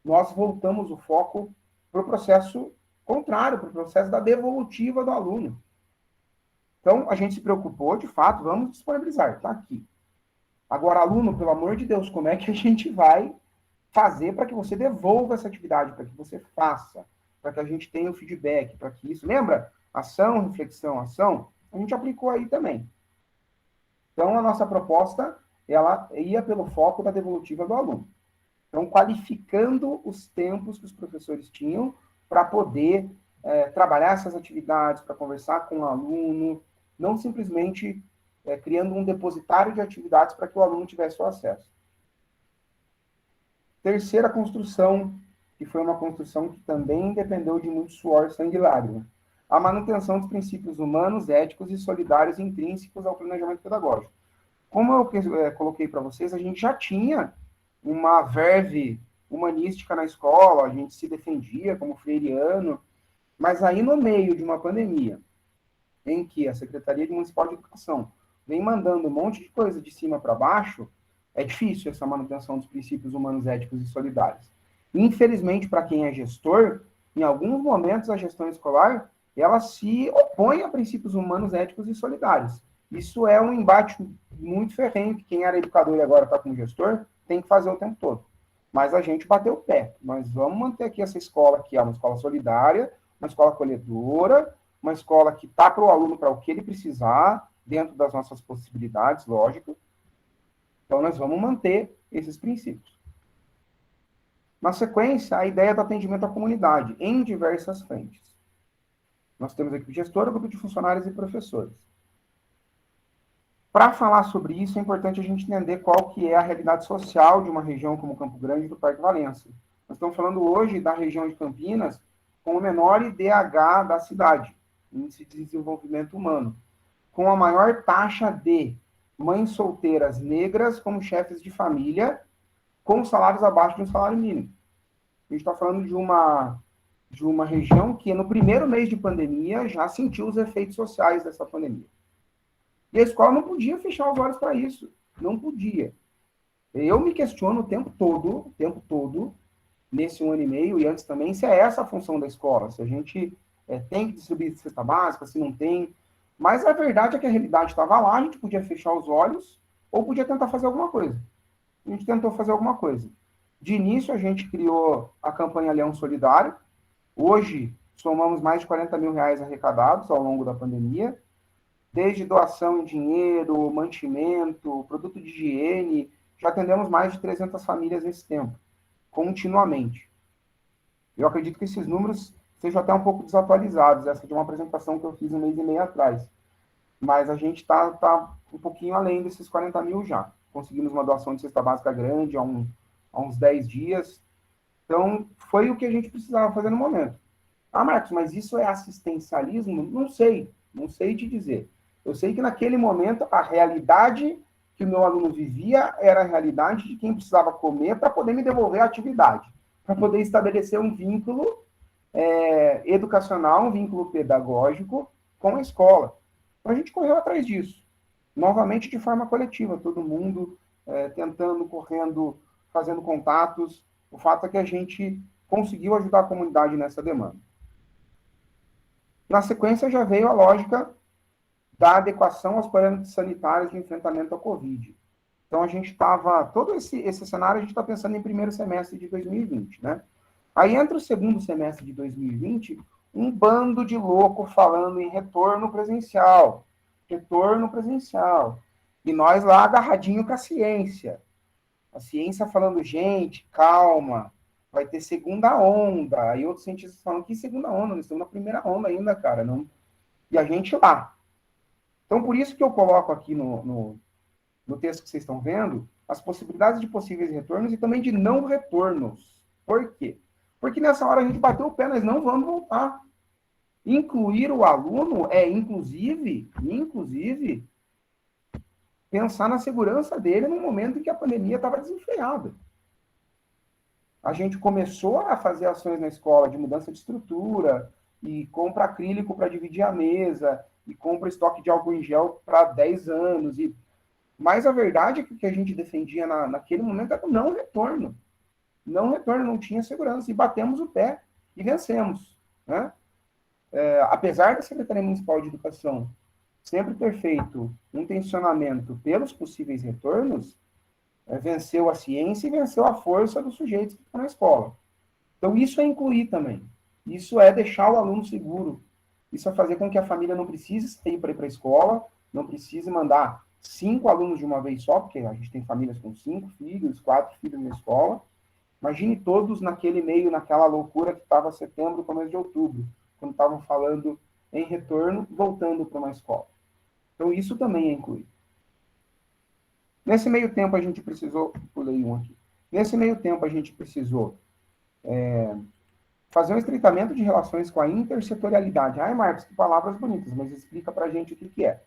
Nós voltamos o foco para o processo contrário, para o processo da devolutiva do aluno. Então, a gente se preocupou, de fato, vamos disponibilizar, está aqui. Agora, aluno, pelo amor de Deus, como é que a gente vai fazer para que você devolva essa atividade, para que você faça, para que a gente tenha o feedback, para que isso... Lembra? Ação, reflexão, ação. A gente aplicou aí também. Então, a nossa proposta, ela ia pelo foco da devolutiva do aluno. Então, qualificando os tempos que os professores tinham para poder trabalhar essas atividades, para conversar com o aluno, não simplesmente criando um depositário de atividades para que o aluno tivesse o acesso. Terceira construção, que foi uma construção que também dependeu de muito suor, sangue e lágrima. A manutenção dos princípios humanos, éticos e solidários intrínsecos ao planejamento pedagógico. Como eu coloquei para vocês, a gente já tinha uma verve humanística na escola, a gente se defendia como freiriano, mas aí no meio de uma pandemia, em que a Secretaria Municipal de Educação vem mandando um monte de coisa de cima para baixo, é difícil essa manutenção dos princípios humanos, éticos e solidários. Infelizmente, para quem é gestor, em alguns momentos a gestão escolar, ela se opõe a princípios humanos, éticos e solidários. Isso é um embate muito ferrenho, que quem era educador e agora está como gestor, tem que fazer o tempo todo. Mas a gente bateu o pé. Nós vamos manter aqui essa escola, que é uma escola solidária, uma escola acolhedora, uma escola que está para o aluno para o que ele precisar, dentro das nossas possibilidades, lógico. Então, nós vamos manter esses princípios. Na sequência, a ideia do atendimento à comunidade, em diversas frentes. Nós temos a equipe gestora, grupo de funcionários e professores. Para falar sobre isso, é importante a gente entender qual que é a realidade social de uma região como Campo Grande e do Parque Valença. Nós estamos falando hoje da região de Campinas com o menor IDH da cidade, Índice de Desenvolvimento Humano, com a maior taxa de mães solteiras negras como chefes de família, com salários abaixo de um salário mínimo. A gente está falando de uma região que, no primeiro mês de pandemia, já sentiu os efeitos sociais dessa pandemia. E a escola não podia fechar os olhos para isso. Não podia. Eu me questiono o tempo todo, nesse 1 ano e meio, e antes também, se é essa a função da escola. Se a gente tem que distribuir cesta básica, se não tem. Mas a verdade é que a realidade estava lá, a gente podia fechar os olhos, ou podia tentar fazer alguma coisa. A gente tentou fazer alguma coisa. De início, a gente criou a campanha Leão Solidário. Hoje, somamos mais de R$40 mil arrecadados ao longo da pandemia, desde doação em dinheiro, mantimento, produto de higiene. Já atendemos mais de 300 famílias nesse tempo, continuamente. Eu acredito que esses números sejam até um pouco desatualizados. Essa de uma apresentação que eu fiz um mês e meio atrás. Mas a gente está um pouquinho além desses 40 mil já. Conseguimos uma doação de cesta básica grande há uns 10 dias. Então, foi o que a gente precisava fazer no momento. Ah, Marcos, mas isso é assistencialismo? Não sei te dizer. Eu sei que naquele momento a realidade que o meu aluno vivia era a realidade de quem precisava comer para poder me devolver a atividade, para poder estabelecer um vínculo educacional, um vínculo pedagógico com a escola. Então a gente correu atrás disso, novamente de forma coletiva, todo mundo tentando, correndo, fazendo contatos. O fato é que a gente conseguiu ajudar a comunidade nessa demanda. Na sequência, já veio a lógica da adequação aos parâmetros sanitários de enfrentamento à Covid. Então, a gente estava... Todo esse cenário, a gente está pensando em primeiro semestre de 2020, né? Aí, entra o segundo semestre de 2020, um bando de louco falando em retorno presencial. Retorno presencial. E nós lá agarradinho com a ciência. A ciência falando, gente, calma, vai ter segunda onda. Aí outros cientistas falam, que segunda onda? Nós estamos na primeira onda ainda, cara. Não... E a gente lá. Então, por isso que eu coloco aqui no texto que vocês estão vendo, as possibilidades de possíveis retornos e também de não retornos. Por quê? Porque nessa hora a gente bateu o pé, nós não vamos voltar. Incluir o aluno é, inclusive, pensar na segurança dele no momento em que a pandemia estava desenfreada. A gente começou a fazer ações na escola de mudança de estrutura, e compra acrílico para dividir a mesa, e compra estoque de álcool em gel para 10 anos. Mas a verdade é que o que a gente defendia naquele momento era o não retorno. Não retorno, não tinha segurança. E batemos o pé e vencemos. Né? Apesar da Secretaria Municipal de Educação sempre ter feito um tensionamento pelos possíveis retornos, venceu a ciência e venceu a força dos sujeitos que estão na escola. Então, isso é incluir também. Isso é deixar o aluno seguro. Isso é fazer com que a família não precise sair para ir para a escola, não precise mandar 5 alunos de uma vez só, porque a gente tem famílias com 5 filhos, 4 filhos na escola. Imagine todos naquele meio, naquela loucura que estava setembro, começo de outubro, quando estavam falando em retorno, voltando para uma escola. Então, isso também é incluir. Nesse meio tempo, a gente precisou... Pulei um aqui. Nesse meio tempo, a gente precisou fazer um estreitamento de relações com a intersetorialidade. Ai, Marcos, que palavras bonitas, mas explica para a gente o que é.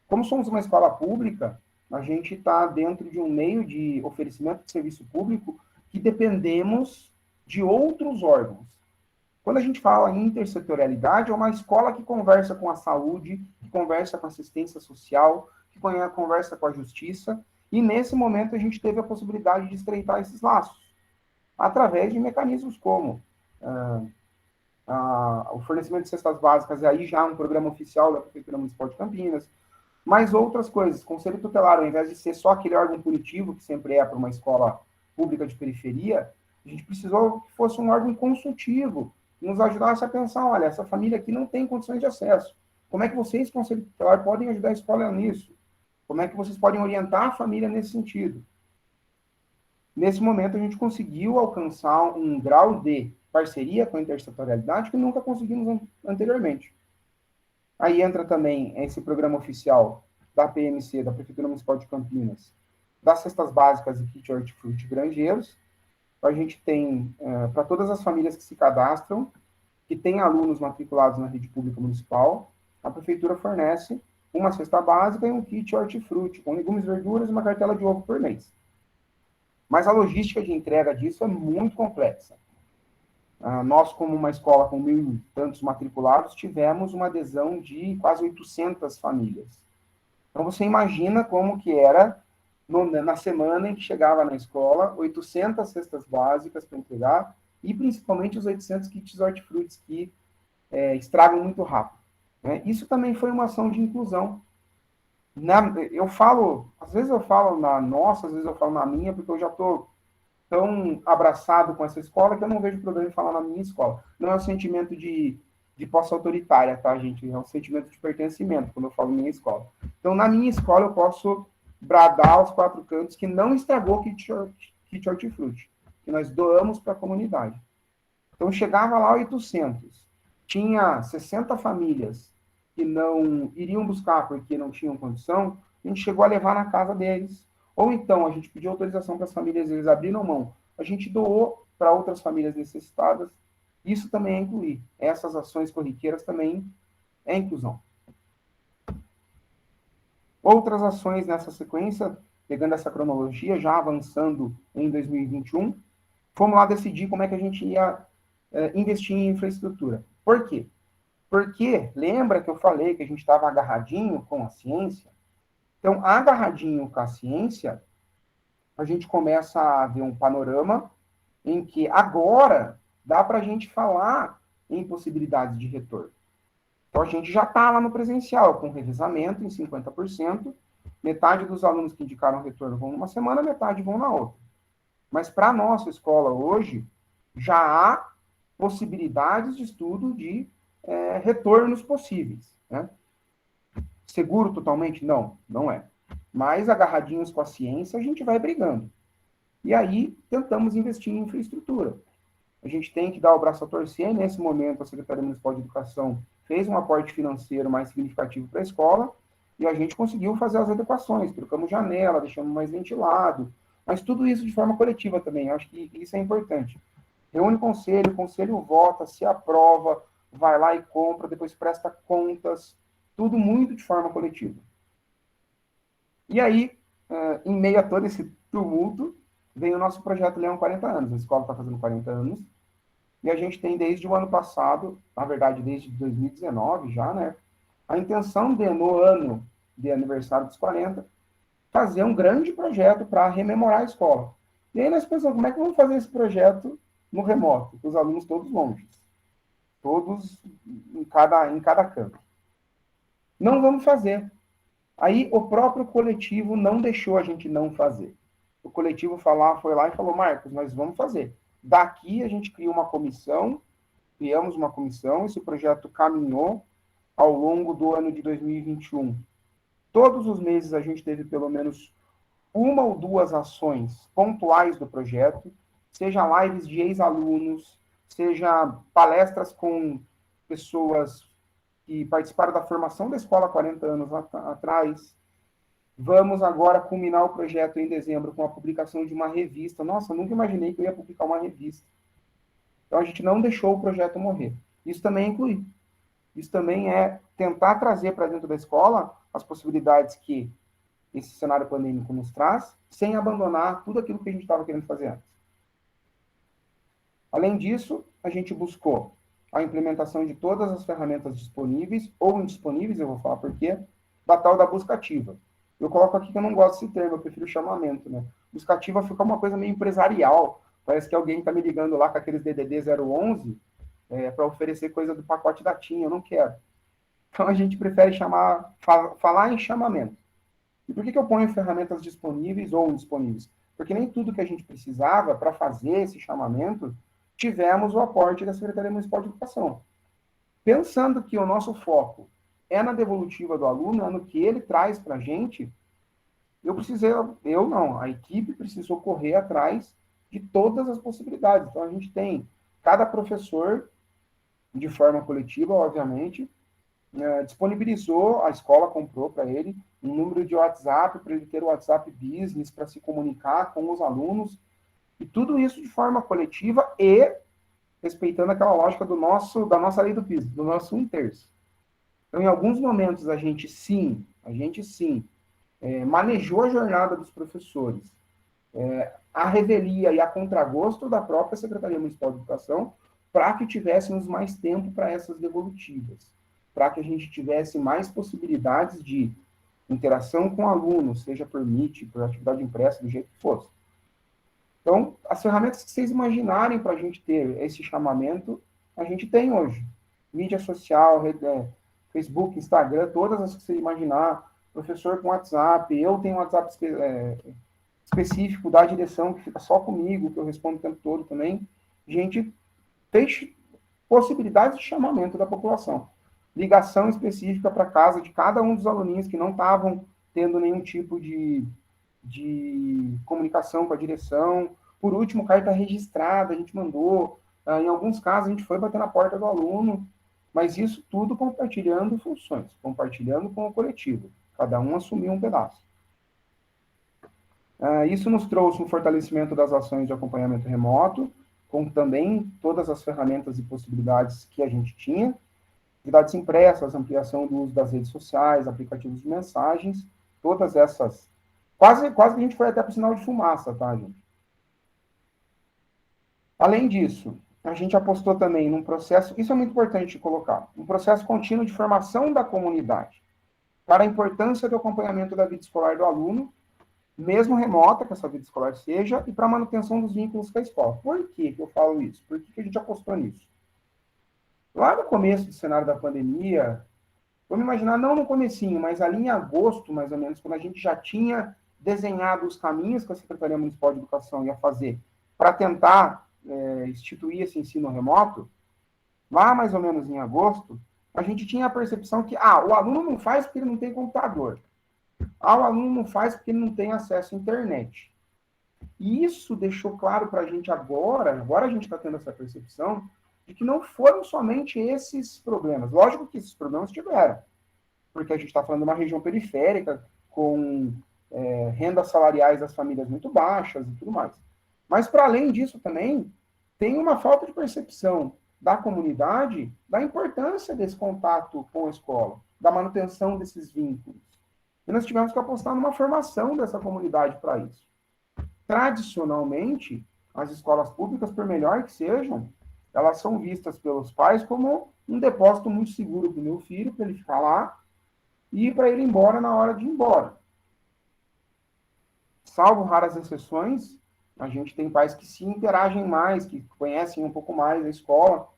Como somos uma escola pública, a gente está dentro de um meio de oferecimento de serviço público que dependemos de outros órgãos. Quando a gente fala em intersetorialidade, é uma escola que conversa com a saúde, que conversa com a assistência social, que conversa com a justiça, e nesse momento a gente teve a possibilidade de estreitar esses laços, através de mecanismos como o fornecimento de cestas básicas, aí já um programa oficial da Prefeitura Municipal de Campinas, mas outras coisas. Conselho tutelar, ao invés de ser só aquele órgão punitivo, que sempre é para uma escola pública de periferia, a gente precisou que fosse um órgão consultivo, que nos ajudasse a pensar, olha, essa família aqui não tem condições de acesso. Como é que vocês, Conselho tutelar, podem ajudar a escola nisso? Como é que vocês podem orientar a família nesse sentido? Nesse momento, a gente conseguiu alcançar um grau de parceria com a intersetorialidade que nunca conseguimos anteriormente. Aí entra também esse programa oficial da PMC, da Prefeitura Municipal de Campinas, das cestas básicas e kit hortifruti granjeiros. A gente tem, para todas as famílias que se cadastram, que têm alunos matriculados na rede pública municipal, a Prefeitura fornece uma cesta básica e um kit hortifruti, com legumes, verduras e uma cartela de ovo por mês. Mas a logística de entrega disso é muito complexa. Nós, como uma escola com 1.000 e tantos matriculados, tivemos uma adesão de quase 800 famílias. Então, você imagina como que era na semana em que chegava na escola, 800 cestas básicas para entregar, e principalmente os 800 kits hortifrutis que estragam muito rápido. Né? Isso também foi uma ação de inclusão. Às vezes eu falo na nossa, às vezes eu falo na minha, porque eu já estou tão abraçado com essa escola que eu não vejo problema em falar na minha escola. Não é um sentimento de posse autoritária, tá, gente? É um sentimento de pertencimento, quando eu falo minha escola. Então, na minha escola, eu posso bradar aos 4 cantos que não estragou kit hortifruti, que nós doamos para a comunidade. Então, chegava lá 800. Tinha 60 famílias que não iriam buscar porque não tinham condição, a gente chegou a levar na casa deles. Ou então, a gente pediu autorização para as famílias, eles abriram mão. A gente doou para outras famílias necessitadas. Isso também é incluir. Essas ações corriqueiras também é inclusão. Outras ações nessa sequência, pegando essa cronologia, já avançando em 2021, fomos lá decidir como é que a gente ia investir em infraestrutura. Por quê? Porque, lembra que eu falei que a gente estava agarradinho com a ciência? Então, agarradinho com a ciência, a gente começa a ver um panorama em que agora dá para a gente falar em possibilidades de retorno. Então, a gente já está lá no presencial, com revezamento em 50%, metade dos alunos que indicaram retorno vão numa semana, metade vão na outra. Mas para a nossa escola hoje, já há possibilidades de estudo de retornos possíveis. Né? Seguro totalmente? Não, não é. Mas agarradinhos com a ciência, a gente vai brigando. E aí, tentamos investir em infraestrutura. A gente tem que dar o braço a torcer. Nesse momento, a Secretaria Municipal de Educação fez um aporte financeiro mais significativo para a escola e a gente conseguiu fazer as adequações. Trocamos janela, deixamos mais ventilado. Mas tudo isso de forma coletiva também. Eu acho que isso é importante. Reúne o conselho vota, se aprova, vai lá e compra, depois presta contas. Tudo muito de forma coletiva. E aí, em meio a todo esse tumulto, vem o nosso projeto Leão 40 anos. A escola está fazendo 40 anos. E a gente tem desde o ano passado, na verdade desde 2019 já, né? A intenção de, no ano de aniversário dos 40, fazer um grande projeto para rememorar a escola. E aí nós pensamos, como é que vamos fazer esse projeto no remoto? Com os alunos todos longe. Todos em cada canto. Não vamos fazer. Aí o próprio coletivo não deixou a gente não fazer. O coletivo foi lá e falou, Marcos, nós vamos fazer. Daqui a gente criamos uma comissão, esse projeto caminhou ao longo do ano de 2021. Todos os meses a gente teve pelo menos uma ou duas ações pontuais do projeto, seja lives de ex-alunos, seja palestras com pessoas que participaram da formação da escola há 40 anos atrás. Vamos agora culminar o projeto em dezembro com a publicação de uma revista. Nossa, eu nunca imaginei que eu ia publicar uma revista. Então, a gente não deixou o projeto morrer. Isso também é incluir. Isso também é tentar trazer para dentro da escola as possibilidades que esse cenário pandêmico nos traz, sem abandonar tudo aquilo que a gente estava querendo fazer antes. Além disso, a gente buscou a implementação de todas as ferramentas disponíveis, ou indisponíveis, eu vou falar por quê, da tal da busca ativa. Eu coloco aqui que eu não gosto desse termo, eu prefiro chamamento, né? Busca ativa fica uma coisa meio empresarial. Parece que alguém está me ligando lá com aqueles DDD 011 para oferecer coisa do pacote da TIM, eu não quero. Então a gente prefere falar em chamamento. E por que eu ponho ferramentas disponíveis ou indisponíveis? Porque nem tudo que a gente precisava para fazer esse chamamento, tivemos o aporte da Secretaria Municipal de Educação. Pensando que o nosso foco é na devolutiva do aluno, é no que ele traz para a gente, a equipe precisou correr atrás de todas as possibilidades. Então, a gente tem, cada professor, de forma coletiva, obviamente, disponibilizou, a escola comprou para ele um número de WhatsApp, para ele ter o WhatsApp Business, para se comunicar com os alunos, e tudo isso de forma coletiva e respeitando aquela lógica da nossa lei do piso, do nosso 1/3. Então, em alguns momentos, a gente sim, manejou a jornada dos professores, a revelia e a contragosto da própria Secretaria Municipal de Educação, para que tivéssemos mais tempo para essas devolutivas, para que a gente tivesse mais possibilidades de interação com alunos, seja por Meet, por atividade impressa, do jeito que fosse. Então, as ferramentas que vocês imaginarem para a gente ter esse chamamento, a gente tem hoje. Mídia social, Facebook, Instagram, todas as que você imaginar, professor com WhatsApp, eu tenho um WhatsApp específico da direção, que fica só comigo, que eu respondo o tempo todo também. A gente fez possibilidades de chamamento da população. Ligação específica para casa de cada um dos aluninhos que não estavam tendo nenhum tipo de comunicação com a direção. Por último, carta registrada, a gente mandou. Em alguns casos, a gente foi bater na porta do aluno, mas isso tudo compartilhando funções, compartilhando com o coletivo. Cada um assumiu um pedaço. Isso nos trouxe um fortalecimento das ações de acompanhamento remoto, com também todas as ferramentas e possibilidades que a gente tinha, atividades impressas, ampliação do uso das redes sociais, aplicativos de mensagens, todas essas... Quase que a gente foi até para o sinal de fumaça, tá, gente? Além disso, a gente apostou também num processo, isso é muito importante de colocar, um processo contínuo de formação da comunidade, para a importância do acompanhamento da vida escolar do aluno, mesmo remota que essa vida escolar seja, e para a manutenção dos vínculos com a escola. Por que eu falo isso? Por que a gente apostou nisso? Lá no começo do cenário da pandemia, vamos imaginar, não no comecinho, mas ali em agosto, mais ou menos, quando a gente já tinha desenhado os caminhos que a Secretaria Municipal de Educação ia fazer para tentar instituir esse ensino remoto, lá mais ou menos em agosto, a gente tinha a percepção que, o aluno não faz porque ele não tem computador. O aluno não faz porque ele não tem acesso à internet. E isso deixou claro para a gente agora a gente está tendo essa percepção de que não foram somente esses problemas. Lógico que esses problemas tiveram, porque a gente está falando de uma região periférica, com rendas salariais das famílias muito baixas e tudo mais. Mas, para além disso também, tem uma falta de percepção da comunidade da importância desse contato com a escola, da manutenção desses vínculos. E nós tivemos que apostar numa formação dessa comunidade para isso. Tradicionalmente, as escolas públicas, por melhor que sejam, elas são vistas pelos pais como um depósito muito seguro do meu filho, para ele ficar lá e para ele ir embora na hora de ir embora. Salvo raras exceções, a gente tem pais que se interagem mais, que conhecem um pouco mais a escola,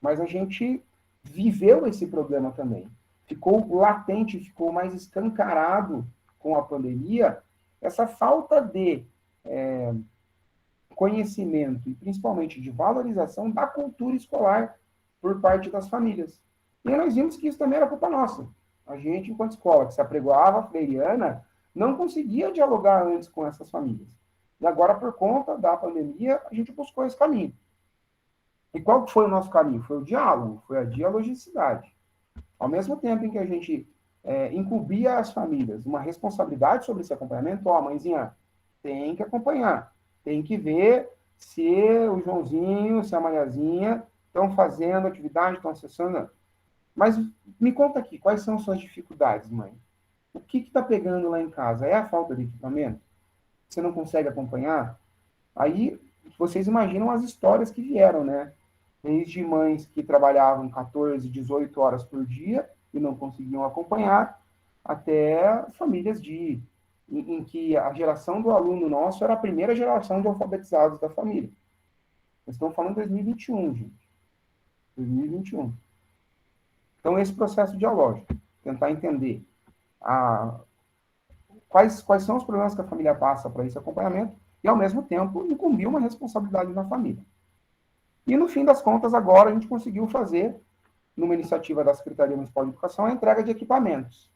mas a gente viveu esse problema também. Ficou latente, ficou mais escancarado com a pandemia, essa falta de conhecimento e principalmente de valorização da cultura escolar por parte das famílias. E nós vimos que isso também era culpa nossa. A gente, enquanto escola que se apregoava freiriana, não conseguia dialogar antes com essas famílias. E agora, por conta da pandemia, a gente buscou esse caminho. E qual foi o nosso caminho? Foi o diálogo, foi a dialogicidade. Ao mesmo tempo em que a gente incumbia as famílias uma responsabilidade sobre esse acompanhamento, mãezinha, tem que acompanhar, tem que ver se o Joãozinho, se a Mariazinha estão fazendo atividade, estão acessando. Mas me conta aqui, quais são suas dificuldades, mãe? O que está pegando lá em casa? É a falta de equipamento? Você não consegue acompanhar? Aí, vocês imaginam as histórias que vieram, né? Desde mães que trabalhavam 14, 18 horas por dia e não conseguiam acompanhar, até famílias em que a geração do aluno nosso era a primeira geração de alfabetizados da família. Nós estamos falando de 2021, gente. 2021. Então, esse processo dialógico, tentar entender quais são os problemas que a família passa para esse acompanhamento e, ao mesmo tempo, incumbir uma responsabilidade na família. E, no fim das contas, agora a gente conseguiu fazer, numa iniciativa da Secretaria Municipal de Educação, a entrega de equipamentos.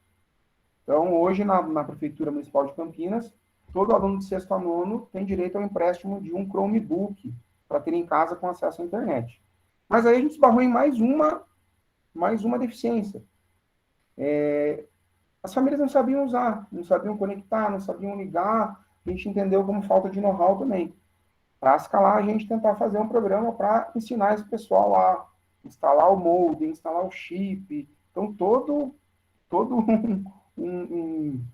Então, hoje, na Prefeitura Municipal de Campinas, todo aluno de 6º a 9º tem direito ao empréstimo de um Chromebook para ter em casa com acesso à internet. Mas aí a gente esbarrou em mais uma deficiência. As famílias não sabiam usar, não sabiam conectar, não sabiam ligar. A gente entendeu como falta de know-how também. Para escalar, a gente tentar fazer um programa para ensinar esse pessoal a instalar o modem, instalar o chip. Então,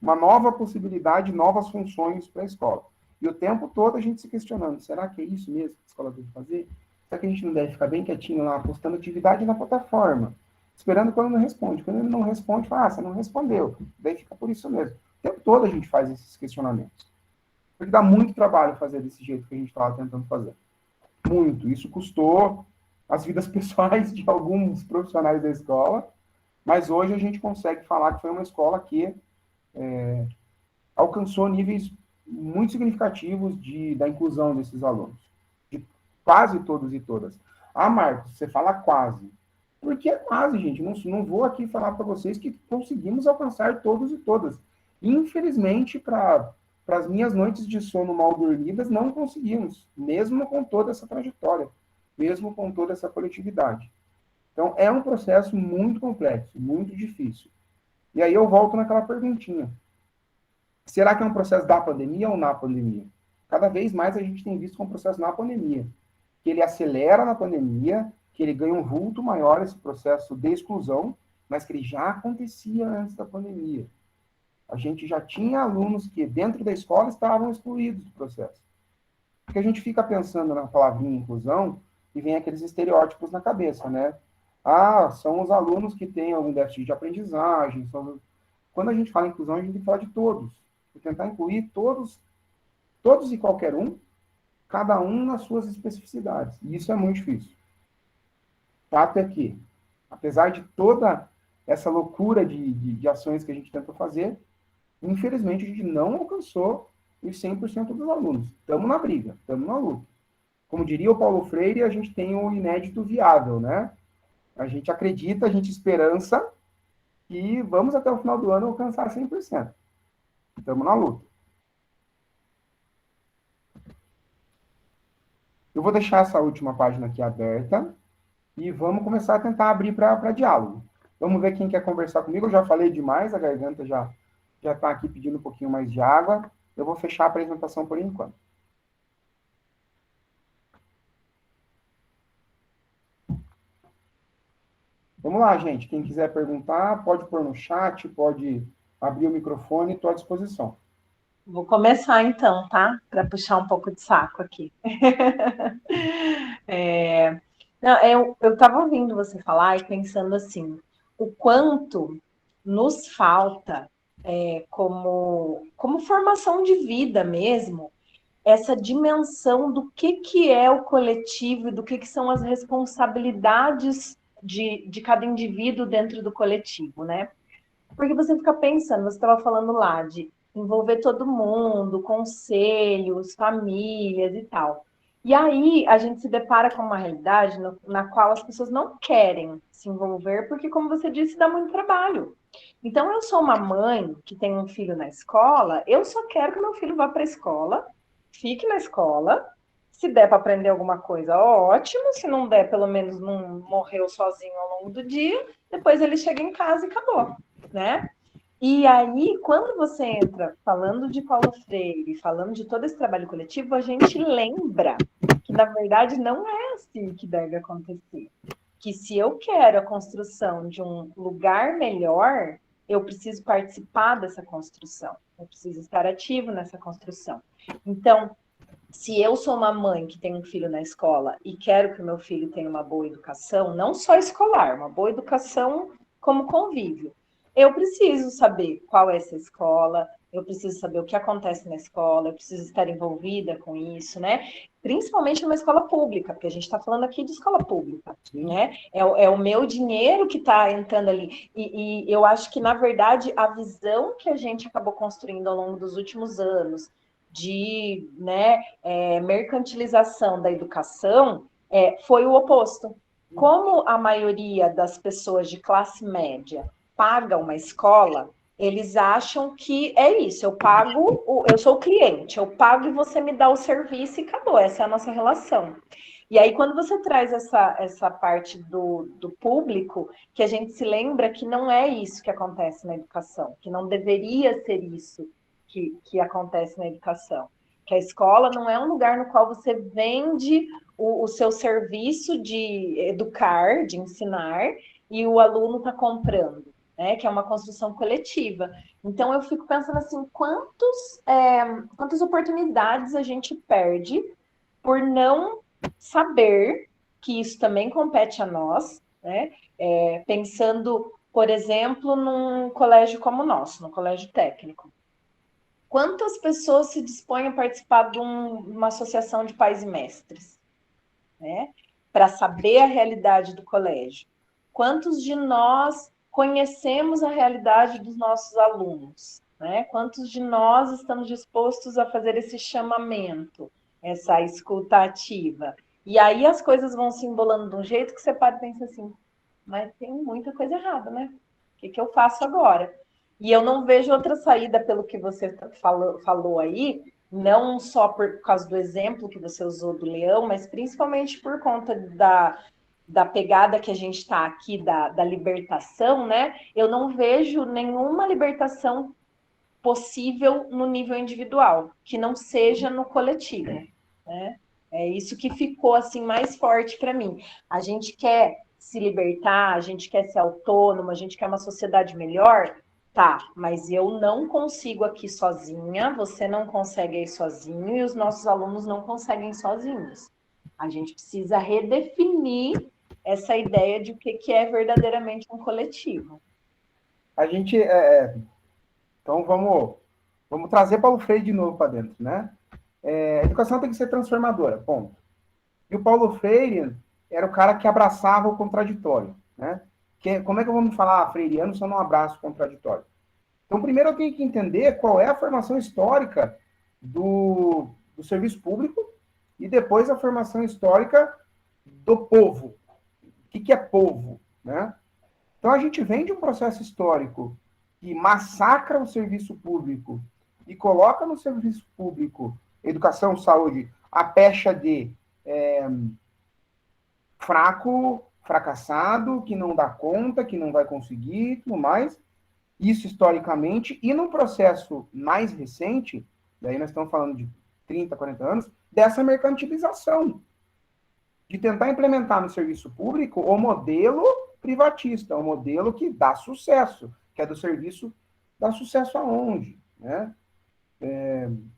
uma nova possibilidade, novas funções para a escola. E o tempo todo a gente se questionando, será que é isso mesmo que a escola deve fazer? Será que a gente não deve ficar bem quietinho lá, postando atividade na plataforma, esperando quando não responde? Quando ele não responde, fala, você não respondeu. Daí fica por isso mesmo. O tempo todo a gente faz esses questionamentos. Porque dá muito trabalho fazer desse jeito que a gente estava tentando fazer. Muito. Isso custou as vidas pessoais de alguns profissionais da escola, mas hoje a gente consegue falar que foi uma escola que alcançou níveis muito significativos da inclusão desses alunos. De quase todos e todas. Marcos, você fala quase. Por que quase, gente? Não vou aqui falar para vocês que conseguimos alcançar todos e todas. Infelizmente, para as minhas noites de sono mal dormidas, não conseguimos, mesmo com toda essa trajetória. mesmo com toda essa coletividade. Então, é um processo muito complexo, muito difícil. E aí eu volto naquela perguntinha. Será que é um processo da pandemia ou na pandemia? Cada vez mais a gente tem visto que é um processo na pandemia, que ele acelera na pandemia, que ele ganha um vulto maior, esse processo de exclusão, mas que ele já acontecia antes da pandemia. A gente já tinha alunos que dentro da escola estavam excluídos do processo. Porque a gente fica pensando na palavrinha inclusão e vem aqueles estereótipos na cabeça, né? Ah, são os alunos que têm algum déficit de aprendizagem. Quando a gente fala em inclusão, a gente tem que falar de todos. E tentar incluir todos e qualquer um, cada um nas suas especificidades. E isso é muito difícil. Fato é que, apesar de toda essa loucura de ações que a gente tentou fazer, infelizmente a gente não alcançou os 100% dos alunos. Estamos na briga, estamos na luta. Como diria o Paulo Freire, a gente tem o inédito viável, né? A gente acredita, a gente esperança que vamos até o final do ano alcançar 100%. Estamos na luta. Eu vou deixar essa última página aqui aberta e vamos começar a tentar abrir para diálogo. Vamos ver quem quer conversar comigo. Eu já falei demais, a garganta já está aqui pedindo um pouquinho mais de água. Eu vou fechar a apresentação por enquanto. Vamos lá, gente. Quem quiser perguntar, pode pôr no chat, pode abrir o microfone, estou à disposição. Vou começar então, tá? Para puxar um pouco de saco aqui. Não, eu estava ouvindo você falar e pensando assim, o quanto nos falta, como formação de vida mesmo, essa dimensão do que é o coletivo e do que são as responsabilidades de cada indivíduo dentro do coletivo, né? Porque você fica pensando, você estava falando lá de envolver todo mundo, conselhos, famílias e tal. E aí a gente se depara com uma realidade na qual as pessoas não querem se envolver, porque, como você disse, dá muito trabalho. Então, eu sou uma mãe que tem um filho na escola, eu só quero que meu filho vá para a escola, fique na escola. Se der para aprender alguma coisa, ótimo. Se não der, pelo menos não morreu sozinho ao longo do dia. Depois ele chega em casa e acabou, né? E aí, quando você entra falando de Paulo Freire, falando de todo esse trabalho coletivo, a gente lembra que, na verdade, não é assim que deve acontecer. Que se eu quero a construção de um lugar melhor, eu preciso participar dessa construção. Eu preciso estar ativo nessa construção. Então, se eu sou uma mãe que tem um filho na escola e quero que o meu filho tenha uma boa educação, não só escolar, uma boa educação como convívio, eu preciso saber qual é essa escola, eu preciso saber o que acontece na escola, eu preciso estar envolvida com isso, né? Principalmente numa escola pública, porque a gente está falando aqui de escola pública, né? É o meu dinheiro que está entrando ali. E eu acho que, na verdade, a visão que a gente acabou construindo ao longo dos últimos anos de mercantilização da educação foi o oposto. Como a maioria das pessoas de classe média paga uma escola, eles acham que é isso, eu sou o cliente, eu pago e você me dá o serviço e acabou, essa é a nossa relação. E aí, quando você traz essa parte do público, que a gente se lembra que não é isso que acontece na educação, que não deveria ser isso que acontece na educação. Que a escola não é um lugar no qual você vende o seu serviço de educar, de ensinar, e o aluno está comprando, né? Que é uma construção coletiva. Então, eu fico pensando assim, quantas oportunidades a gente perde por não saber que isso também compete a nós, né? Pensando, por exemplo, num colégio como o nosso, no colégio técnico. Quantas pessoas se dispõem a participar de uma associação de pais e mestres, né? Para saber a realidade do colégio? Quantos de nós conhecemos a realidade dos nossos alunos, né? Quantos de nós estamos dispostos a fazer esse chamamento, essa escuta ativa? E aí as coisas vão se embolando de um jeito que você para e pensa assim, mas tem muita coisa errada, né? O que eu faço agora? E eu não vejo outra saída, pelo que você falou aí, não só por causa do exemplo que você usou do leão, mas principalmente por conta da pegada que a gente está aqui, da libertação, né? Eu não vejo nenhuma libertação possível no nível individual, que não seja no coletivo, né? É isso que ficou assim mais forte para mim. A gente quer se libertar, a gente quer ser autônomo, a gente quer uma sociedade melhor, tá, mas eu não consigo aqui sozinha, você não consegue aí sozinho e os nossos alunos não conseguem sozinhos. A gente precisa redefinir essa ideia de o que é verdadeiramente um coletivo. A gente, então vamos trazer Paulo Freire de novo para dentro, né? A educação tem que ser transformadora, ponto. E o Paulo Freire era o cara que abraçava o contraditório, né? Como é que eu vou me falar freiriano se eu não abraço o contraditório? Então, primeiro eu tenho que entender qual é a formação histórica do serviço público e depois a formação histórica do povo. O que é povo, né? Então, a gente vem de um processo histórico que massacra o serviço público e coloca no serviço público educação, saúde, a pecha de fraco, fracassado, que não dá conta, que não vai conseguir, tudo mais. Isso historicamente, e no processo mais recente, daí nós estamos falando de 30, 40 anos, dessa mercantilização, de tentar implementar no serviço público o modelo privatista, o modelo que dá sucesso, que é do serviço, dá sucesso aonde, né?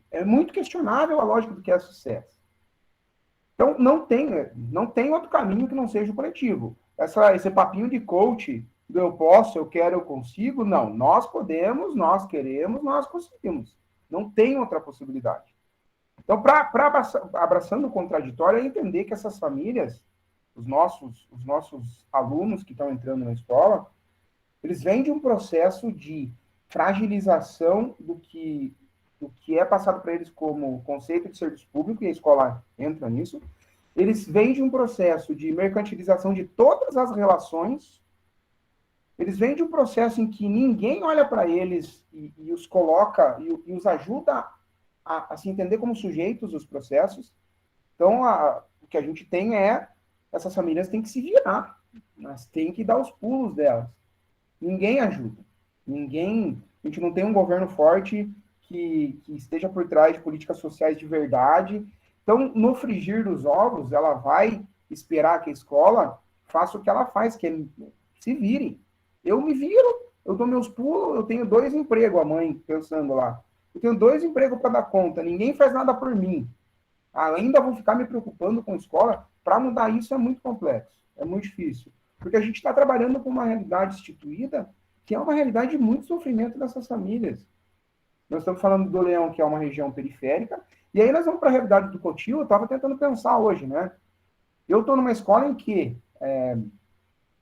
É muito questionável a lógica do que é sucesso. Então, não tem outro caminho que não seja o coletivo. Esse papinho de coach, do eu posso, eu quero, eu consigo, não. Nós podemos, nós queremos, nós conseguimos. Não tem outra possibilidade. Então, abraçando o contraditório, é entender que essas famílias, os nossos alunos que estão entrando na escola, eles vêm de um processo de fragilização do que é passado para eles como conceito de serviço público, e a escola entra nisso. Eles vêm de um processo de mercantilização de todas as relações. Eles vêm de um processo em que ninguém olha para eles e os coloca e os ajuda a se entender como sujeitos dos processos. Então, o que a gente tem essas famílias têm que se virar, mas têm que dar os pulos delas. Ninguém ajuda. A gente não tem um governo forte que esteja por trás de políticas sociais de verdade. Então, no frigir dos ovos, ela vai esperar que a escola faça o que ela faz, que é se virem. Eu me viro, eu dou meus pulos, eu tenho 2 empregos, a mãe pensando lá. Eu tenho 2 empregos para dar conta, ninguém faz nada por mim. Ainda vou ficar me preocupando com a escola. Para mudar isso é muito complexo, é muito difícil. Porque a gente está trabalhando com uma realidade instituída que é uma realidade de muito sofrimento dessas famílias. Nós estamos falando do Leão, que é uma região periférica, e aí nós vamos para a realidade do Cotil. Eu estava tentando pensar hoje, né? Eu estou numa escola em que,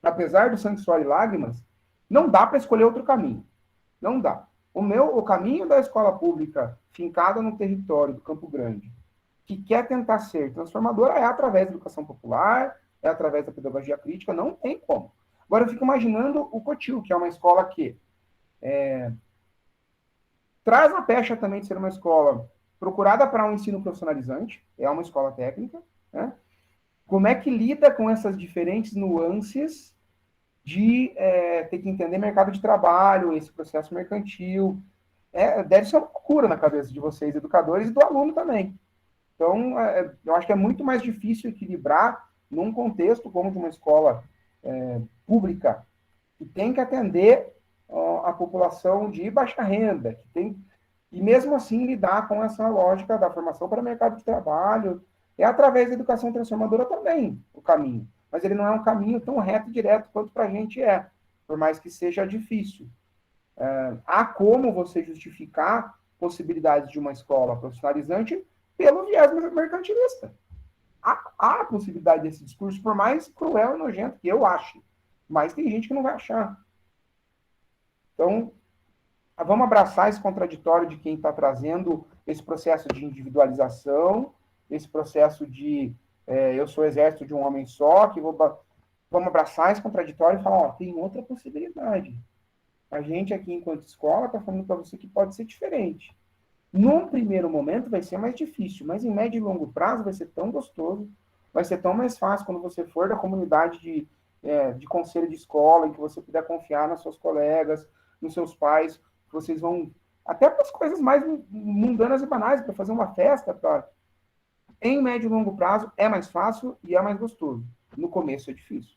apesar do sangue, suor e lágrimas, não dá para escolher outro caminho. Não dá. O caminho da escola pública, fincada no território do Campo Grande, que quer tentar ser transformadora, é através da educação popular, é através da pedagogia crítica, não tem como. Agora eu fico imaginando o Cotil, que é uma escola que traz a pecha também de ser uma escola procurada para um ensino profissionalizante, é uma escola técnica, né? Como é que lida com essas diferentes nuances de ter que entender mercado de trabalho, esse processo mercantil? Deve ser uma loucura na cabeça de vocês, educadores, e do aluno também. Então, eu acho que é muito mais difícil equilibrar num contexto como de uma escola pública, que tem que atender a população de baixa renda, e mesmo assim lidar com essa lógica da formação para o mercado de trabalho. É através da educação transformadora também o caminho, mas ele não é um caminho tão reto e direto quanto para a gente por mais que seja difícil. Há como você justificar possibilidades de uma escola profissionalizante pelo viés mercantilista. Há a possibilidade desse discurso, por mais cruel e nojento que eu ache, mas tem gente que não vai achar. Então, vamos abraçar esse contraditório de quem está trazendo esse processo de individualização, esse processo de eu sou exército de um homem só, vamos abraçar esse contraditório e falar, tem outra possibilidade. A gente aqui, enquanto escola, está falando para você que pode ser diferente. Num primeiro momento vai ser mais difícil, mas em médio e longo prazo vai ser tão gostoso, vai ser tão mais fácil quando você for da comunidade de conselho de escola, em que você puder confiar nas suas colegas, nos seus pais, que vocês vão, até para as coisas mais mundanas e banais, para fazer uma festa, em médio e longo prazo é mais fácil e é mais gostoso. No começo é difícil.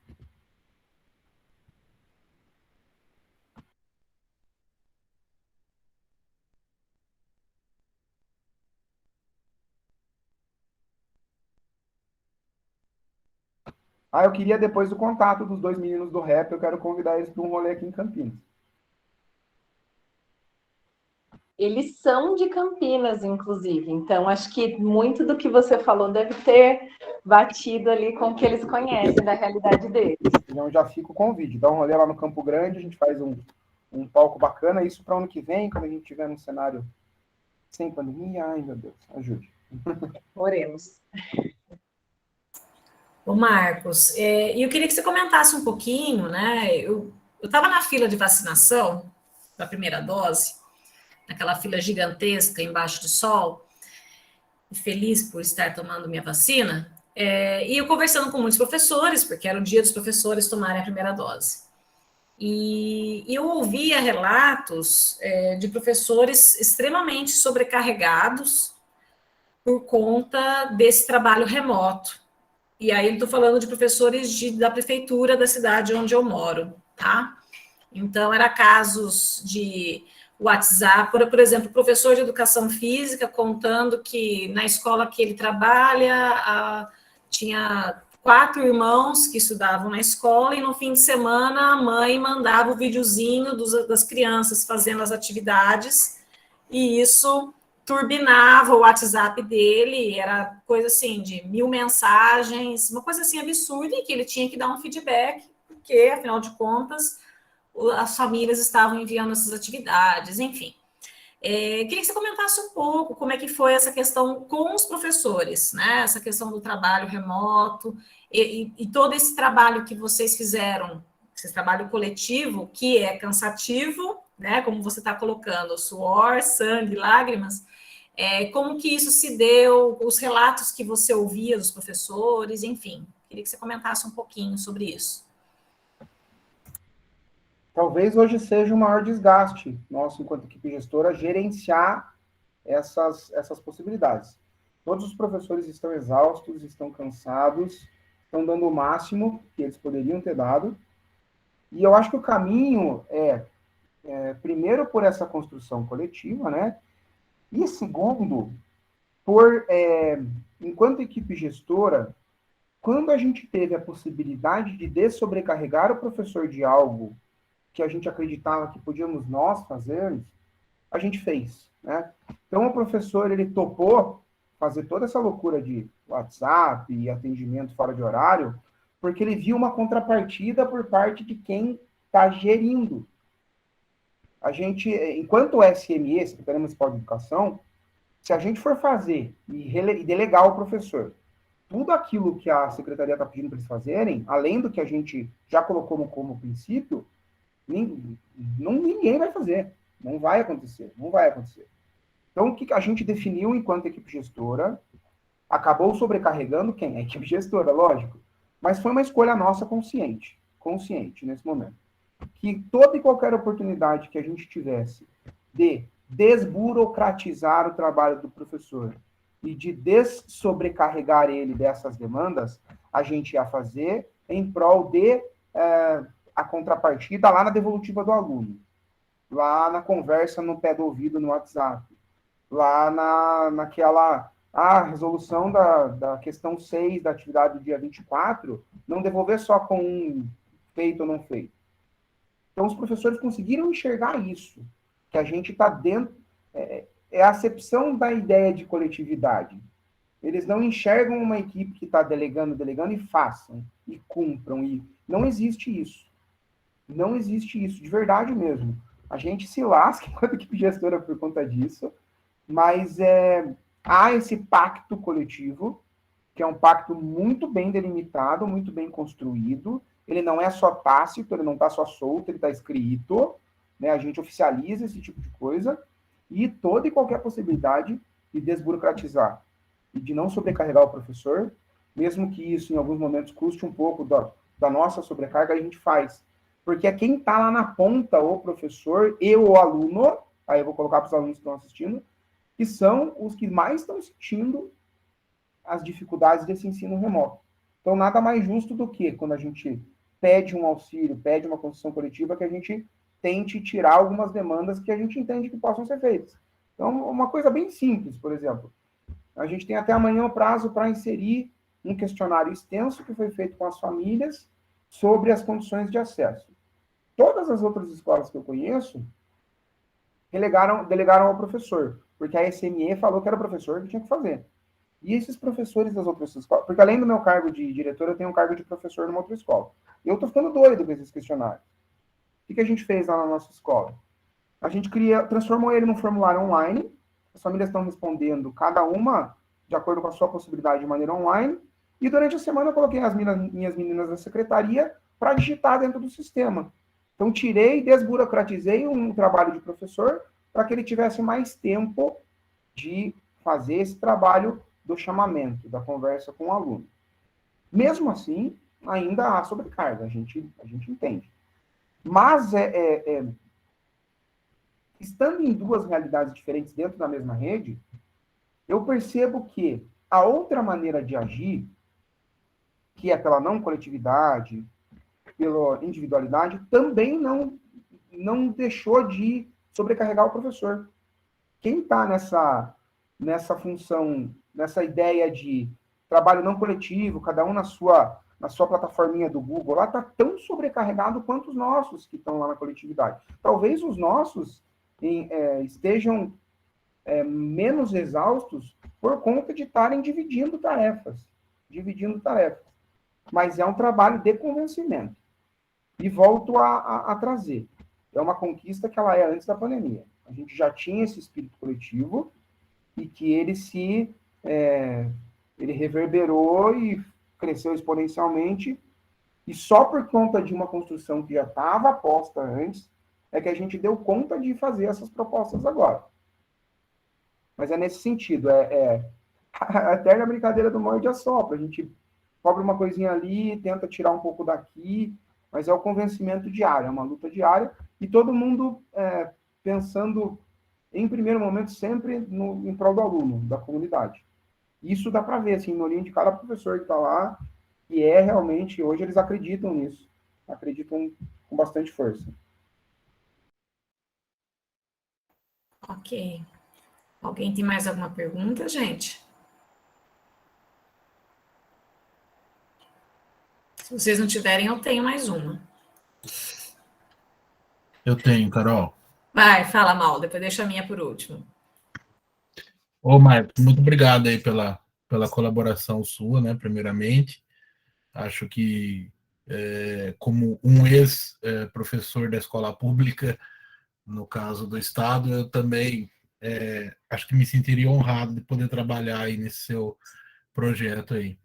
Eu queria, depois do contato dos dois meninos do rap, eu quero convidar eles para um rolê aqui em Campinas. Eles são de Campinas, inclusive. Então, acho que muito do que você falou deve ter batido ali com o que eles conhecem da realidade deles. Então, já fica o convite. Dá um rolê lá no Campo Grande, a gente faz um palco bacana. Isso para o ano que vem, quando a gente tiver num cenário sem pandemia. Ai, meu Deus, ajude. Oremos. Ô Marcos, eu queria que você comentasse um pouquinho, né? Eu estava na fila de vacinação da primeira dose, naquela fila gigantesca embaixo do sol, feliz por estar tomando minha vacina, e eu conversando com muitos professores, porque era o dia dos professores tomarem a primeira dose. E eu ouvia relatos de professores extremamente sobrecarregados por conta desse trabalho remoto. E aí eu estou falando de professores da prefeitura da cidade onde eu moro, tá? Então, era casos de WhatsApp, por exemplo, professor de educação física contando que na escola que ele trabalha tinha 4 irmãos que estudavam na escola e no fim de semana a mãe mandava o videozinho das crianças fazendo as atividades e isso turbinava o WhatsApp dele, era coisa assim de 1000 mensagens, uma coisa assim absurda e que ele tinha que dar um feedback, porque afinal de contas as famílias estavam enviando essas atividades, enfim. Queria que você comentasse um pouco como é que foi essa questão com os professores, né? Essa questão do trabalho remoto e todo esse trabalho que vocês fizeram, esse trabalho coletivo, que é cansativo, né? Como você está colocando, suor, sangue, lágrimas. Como que isso se deu, os relatos que você ouvia dos professores, enfim. Queria que você comentasse um pouquinho sobre isso. Talvez hoje seja o maior desgaste nosso, enquanto equipe gestora, gerenciar essas possibilidades. Todos os professores estão exaustos, estão cansados, estão dando o máximo que eles poderiam ter dado. E eu acho que o caminho primeiro, por essa construção coletiva, né? E segundo, enquanto equipe gestora, quando a gente teve a possibilidade de dessobrecarregar o professor de algo que a gente acreditava que podíamos nós fazer, a gente fez, né? Então, o professor, ele topou fazer toda essa loucura de WhatsApp e atendimento fora de horário, porque ele viu uma contrapartida por parte de quem está gerindo. A gente, enquanto o SME, Secretaria Municipal de Educação, se a gente for fazer e delegar ao professor tudo aquilo que a secretaria está pedindo para eles fazerem, além do que a gente já colocou como princípio, ninguém vai fazer. Não vai acontecer. Então, o que a gente definiu enquanto equipe gestora, acabou sobrecarregando quem? A equipe gestora, lógico. Mas foi uma escolha nossa consciente nesse momento. Que toda e qualquer oportunidade que a gente tivesse de desburocratizar o trabalho do professor e de dessobrecarregar ele dessas demandas, a gente ia fazer em prol de a contrapartida lá na devolutiva do aluno, lá na conversa no pé do ouvido no WhatsApp, lá naquela resolução da questão 6 da atividade do dia 24, não devolver só com um feito ou não feito. Então, os professores conseguiram enxergar isso, que a gente está dentro, é a acepção da ideia de coletividade. Eles não enxergam uma equipe que está delegando e façam, e cumpram, e não existe isso. Não existe isso, de verdade mesmo. A gente se lasca enquanto equipe gestora por conta disso, mas há esse pacto coletivo, que é um pacto muito bem delimitado, muito bem construído. Ele não é só tácito, ele não está só solto, ele está escrito, né? A gente oficializa esse tipo de coisa. e toda e qualquer possibilidade de desburocratizar e de não sobrecarregar o professor, mesmo que isso em alguns momentos custe um pouco da nossa sobrecarga, a gente faz. Porque é quem está lá na ponta, o professor e o aluno, aí eu vou colocar para os alunos que estão assistindo, que são os que mais estão sentindo as dificuldades desse ensino remoto. Então, nada mais justo do que, quando a gente pede um auxílio, pede uma construção coletiva, que a gente tente tirar algumas demandas que a gente entende que possam ser feitas. Então, uma coisa bem simples, por exemplo, a gente tem até amanhã o prazo para inserir um questionário extenso que foi feito com as famílias sobre as condições de acesso. Todas as outras escolas que eu conheço delegaram ao professor, porque a SME falou que era o professor que tinha que fazer. E esses professores das outras escolas, porque além do meu cargo de diretor, eu tenho um cargo de professor numa outra escola. Eu estou ficando doido com esses questionários. O que a gente fez lá na nossa escola? A gente transformou ele num formulário online, as famílias estão respondendo, cada uma de acordo com a sua possibilidade de maneira online, e durante a semana eu coloquei as minhas meninas da secretaria para digitar dentro do sistema. Então, tirei e desburocratizei um trabalho de professor para que ele tivesse mais tempo de fazer esse trabalho do chamamento, da conversa com o aluno. Mesmo assim, ainda há sobrecarga, a gente entende. Mas, estando em duas realidades diferentes dentro da mesma rede, eu percebo que a outra maneira de agir, que é pela não coletividade, pela individualidade, também não deixou de sobrecarregar o professor. Quem está nessa função, nessa ideia de trabalho não coletivo, cada um na sua plataforminha do Google, lá está tão sobrecarregado quanto os nossos que estão lá na coletividade. Talvez os nossos estejam menos exaustos por conta de estarem dividindo tarefas. Mas é um trabalho de convencimento. E volto a trazer. É uma conquista que ela é antes da pandemia. A gente já tinha esse espírito coletivo e que ele reverberou e cresceu exponencialmente, e só por conta de uma construção que já estava posta antes, é que a gente deu conta de fazer essas propostas agora. Mas é nesse sentido, a eterna brincadeira do morde e assopra. A gente cobra uma coisinha ali, tenta tirar um pouco daqui, mas é o convencimento diário, é uma luta diária, e todo mundo pensando, em primeiro momento, sempre em prol do aluno, da comunidade. Isso dá para ver, assim, no olhinho de cada professor que está lá, e realmente, hoje eles acreditam nisso, acreditam com bastante força. Ok. Alguém tem mais alguma pergunta, gente? Se vocês não tiverem, eu tenho mais uma. Eu tenho, Carol. Vai, fala mal, depois deixa a minha por último. Ô, Marcos, muito obrigado aí pela colaboração sua, né, primeiramente. Acho que, como um ex-professor da escola pública, no caso do Estado, eu também acho que me sentiria honrado de poder trabalhar aí nesse seu projeto aí.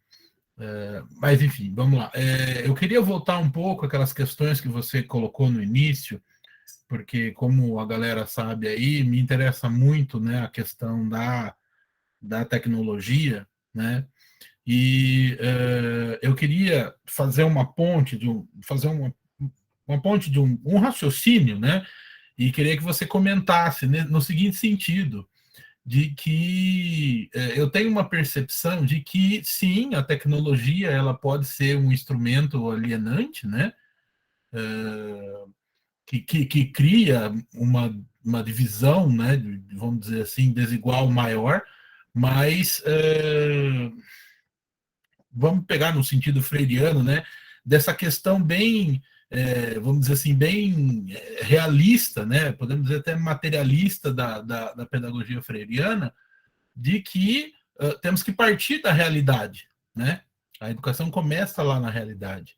Mas, enfim, vamos lá. Eu queria voltar um pouco àquelas questões que você colocou no início, porque, como a galera sabe aí, me interessa muito, né, a questão da tecnologia, né, e eu queria fazer uma ponte de um raciocínio, né, e queria que você comentasse, né, no seguinte sentido, de que eu tenho uma percepção de que, sim, a tecnologia ela pode ser um instrumento alienante, né, que cria uma divisão, né, vamos dizer assim, desigual maior, mas vamos pegar no sentido freiriano, né, dessa questão bem, vamos dizer assim, bem realista, né, podemos dizer até materialista da pedagogia freiriana, de que temos que partir da realidade, né, a educação começa lá na realidade.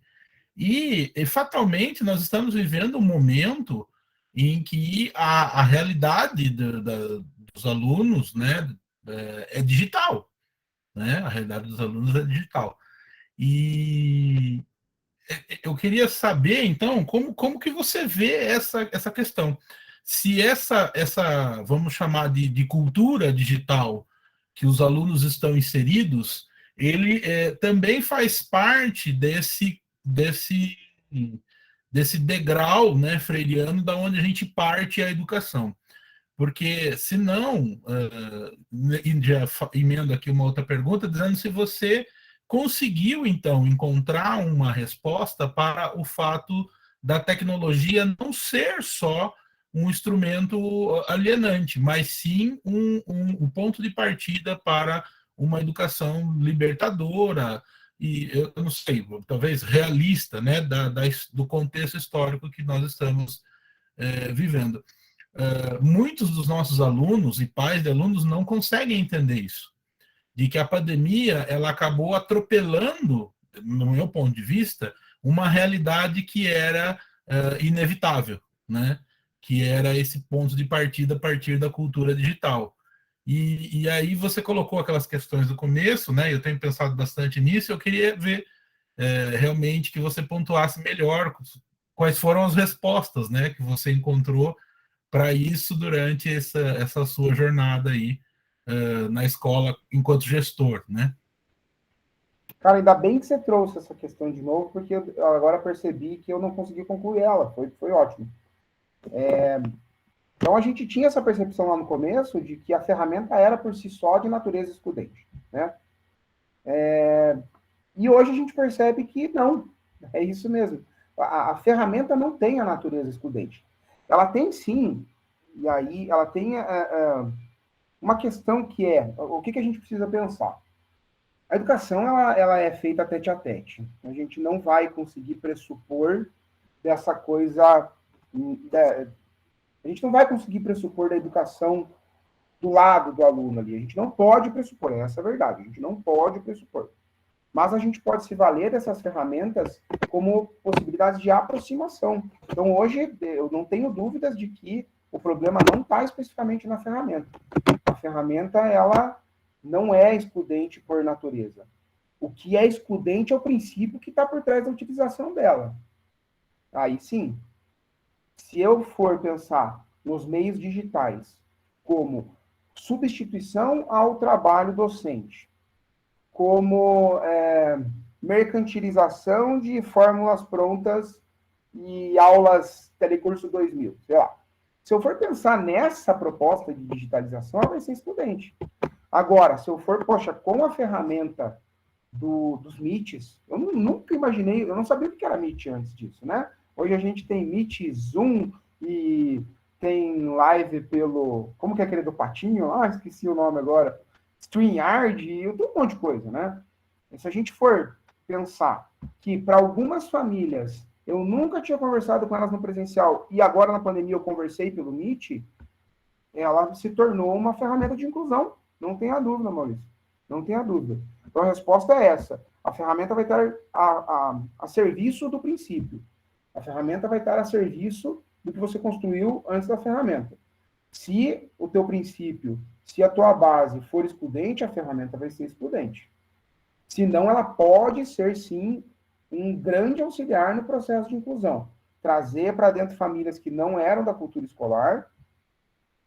E fatalmente, nós estamos vivendo um momento em que a realidade dos alunos, né, é digital. Né? A realidade dos alunos é digital. E eu queria saber, então, como que você vê essa questão. se essa vamos chamar de cultura digital que os alunos estão inseridos, ele também faz parte desse degrau, né, freiriano, da onde a gente parte a educação. Porque, senão, e já emendo aqui uma outra pergunta, dizendo se você conseguiu, então, encontrar uma resposta para o fato da tecnologia não ser só um instrumento alienante, mas sim um ponto de partida para uma educação libertadora e, eu não sei, talvez realista, né, do contexto histórico que nós estamos vivendo. Muitos dos nossos alunos e pais de alunos não conseguem entender isso, de que a pandemia ela acabou atropelando, no meu ponto de vista, uma realidade que era inevitável, né? Que era esse ponto de partida a partir da cultura digital. E aí você colocou aquelas questões do começo, né? Eu tenho pensado bastante nisso, eu queria ver realmente que você pontuasse melhor quais foram as respostas, né, que você encontrou para isso durante essa sua jornada aí na escola enquanto gestor, né? Cara, ainda bem que você trouxe essa questão de novo, porque eu agora percebi que eu não consegui concluir ela. Foi ótimo. Então, a gente tinha essa percepção lá no começo de que a ferramenta era por si só de natureza excludente, né? E hoje a gente percebe que não. É isso mesmo. A ferramenta não tem a natureza excludente. Ela tem sim, e aí ela tem uma questão que é, o que a gente precisa pensar? A educação, ela é feita tete a tete. A gente não vai conseguir pressupor dessa coisa... A gente não vai conseguir pressupor da educação do lado do aluno ali. A gente não pode pressupor, essa é a verdade. A gente não pode pressupor. Mas a gente pode se valer dessas ferramentas como possibilidades de aproximação. Então, hoje, eu não tenho dúvidas de que o problema não está especificamente na ferramenta. A ferramenta, ela não é excludente por natureza. O que é excludente é o princípio que está por trás da utilização dela. Aí sim, se eu for pensar nos meios digitais como substituição ao trabalho docente, como mercantilização de fórmulas prontas e aulas Telecurso 2000, sei lá. Se eu for pensar nessa proposta de digitalização, ela vai ser excludente. Agora, se eu for, com a ferramenta dos Meets, eu nunca imaginei, eu não sabia o que era Meet antes disso, né? Hoje a gente tem Meet, Zoom e tem live pelo... Como que é aquele do Patinho? Esqueci o nome agora. StreamYard, e um monte de coisa, né? E se a gente for pensar que para algumas famílias eu nunca tinha conversado com elas no presencial e agora na pandemia eu conversei pelo Meet, ela se tornou uma ferramenta de inclusão. Não tenha dúvida, Maurício. Não tenha dúvida. Então a resposta é essa. A ferramenta vai estar a serviço do princípio. A ferramenta vai estar a serviço do que você construiu antes da ferramenta. Se o teu princípio, se a tua base for excludente, a ferramenta vai ser excludente. Senão, ela pode ser, sim, um grande auxiliar no processo de inclusão. Trazer para dentro famílias que não eram da cultura escolar.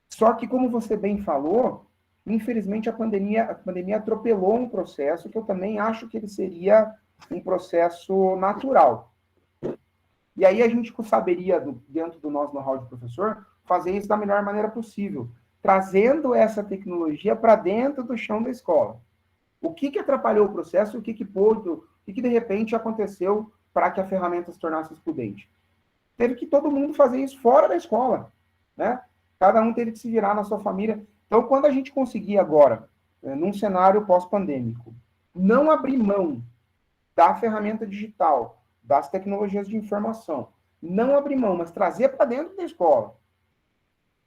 Só que, como você bem falou, infelizmente a pandemia atropelou um processo que eu também acho que ele seria um processo natural. E aí a gente saberia, dentro do nosso know-how de professor, fazer isso da melhor maneira possível, trazendo essa tecnologia para dentro do chão da escola. O que atrapalhou o processo, o que de repente aconteceu para que a ferramenta se tornasse excludente? Teve que todo mundo fazer isso fora da escola, né? Cada um teve que se virar na sua família. Então, quando a gente conseguir agora, num cenário pós-pandêmico, não abrir mão da ferramenta digital, das tecnologias de informação, não abrir mão, mas trazer para dentro da escola,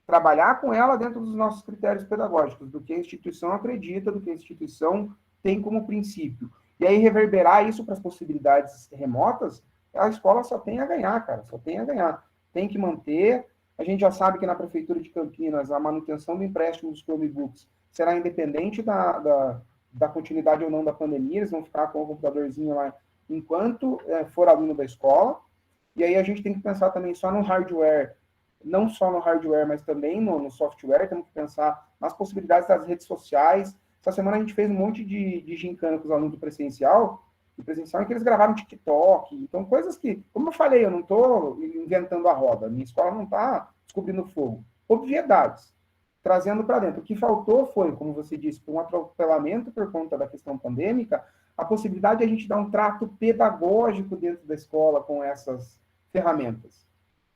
trabalhar com ela dentro dos nossos critérios pedagógicos, do que a instituição acredita, do que a instituição tem como princípio, e aí reverberar isso para as possibilidades remotas, a escola só tem a ganhar, cara, só tem a ganhar. Tem que manter. A gente já sabe que na Prefeitura de Campinas a manutenção do empréstimo dos Chromebooks será independente da continuidade ou não da pandemia, eles vão ficar com o computadorzinho lá enquanto for aluno da escola. E aí a gente tem que pensar também só no hardware não só no hardware, mas também no software. Temos que pensar nas possibilidades das redes sociais. Essa semana a gente fez um monte de gincana com os alunos do presencial, em que eles gravaram TikTok. Então, coisas que, como eu falei, eu não estou inventando a roda. Minha escola não está descobrindo fogo. Obviedades, trazendo para dentro. O que faltou foi, como você disse, um atropelamento por conta da questão pandêmica, a possibilidade de a gente dar um trato pedagógico dentro da escola com essas ferramentas.